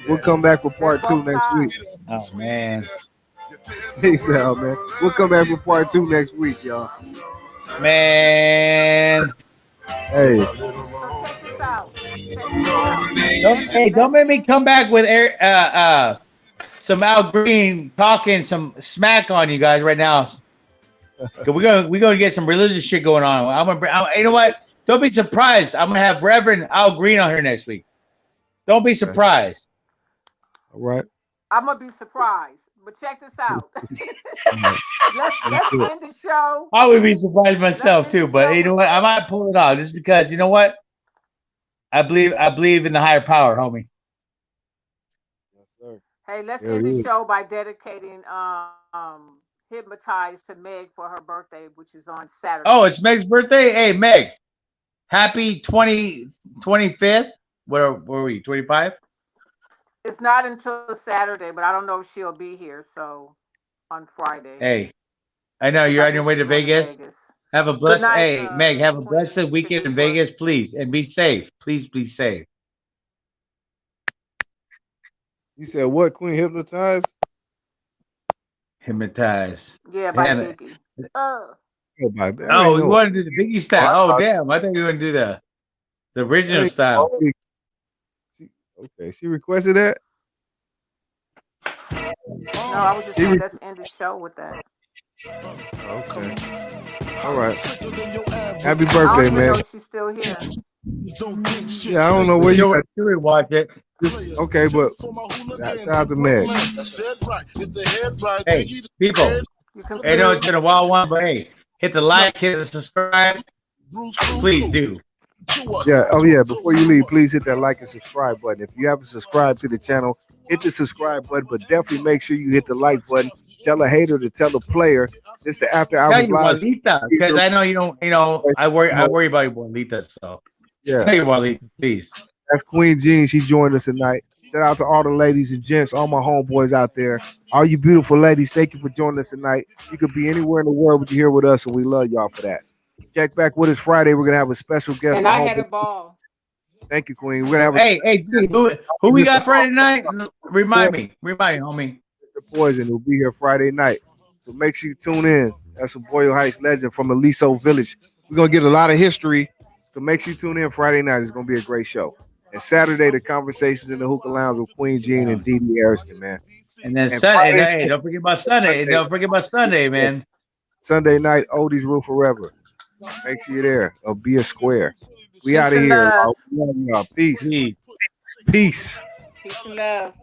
We'll come back for part 2 next week. Oh man. Peace out, man. We'll come back for part 2 next week, y'all. Man. Hey. Don't make me come back with some Al Green talking some smack on you guys right now. We're gonna get some religious shit going on. You know what? Don't be surprised. I'm gonna have Reverend Al Green on here next week. Don't be surprised. All right. I'm gonna be surprised. But check this out. let's end the show. I would be surprised myself too, but you know what? I might pull it off just because you know what? I believe in the higher power, homie. Yes, sir. Hey, let's end the show by dedicating Hypnotized to Meg for her birthday, which is on Saturday. Oh, it's Meg's birthday? Hey, Meg. Happy 25th. Where were we? 25? It's not until Saturday, but I don't know if she'll be here. So on Friday. Hey, I know you're on your way to Vegas. Have a blessed, night, Meg, have a Queen blessed weekend in Vegas, please. And be safe. Please be safe. You said what, Queen? Hypnotized? Hypnotized. Yeah, by Damn it. Biggie. Oh, my bad. I Oh, ain't you know. want to do the Biggie style? I Oh, thought- damn. I thought you were going to do the original Hey, style. Okay, she requested that? No, I was just saying let's end the show with that. Okay. All right. Happy I don't birthday, even man. know if she's still here. Yeah, I don't know where you at. You watch it. Okay, but shout out to Meg. Hey, people. I know it's been a wild one, but hey, hit the like, hit the subscribe. Please do. Yeah, oh yeah, before you leave, please hit that like and subscribe button. If you haven't subscribed to the channel, hit the subscribe button, but definitely make sure you hit the like button. Tell a hater to tell a player. This the After Hours Live. Because I know you don't, I worry about your Juanita, so yeah. tell your Juanita, please. That's Queen Jean. She joined us tonight. Shout out to all the ladies and gents, all my homeboys out there. All you beautiful ladies, thank you for joining us tonight. You could be anywhere in the world, but you're here with us, and we love y'all for that. Check back with us Friday. We're gonna have a special guest. And I had a ball. Thank you, Queen. We're gonna have Hey, who we got Friday night? Remind me, homie. The Poison will be here Friday night. So make sure you tune in. That's a Boyle Heights legend from Aliso Village. We're gonna get a lot of history. So make sure you tune in Friday night. It's gonna be a great show. And Saturday, the conversations in the hookah lounge with Queen Jean and Dee Dee Ariston, man. And then Sunday, hey, don't forget about Sunday. Don't forget about Sunday, man. Sunday night, Oldies Rule Forever. Make sure you're there. Or be a square. We out of and here. love. We love y'all. Peace. Peace. Peace and love.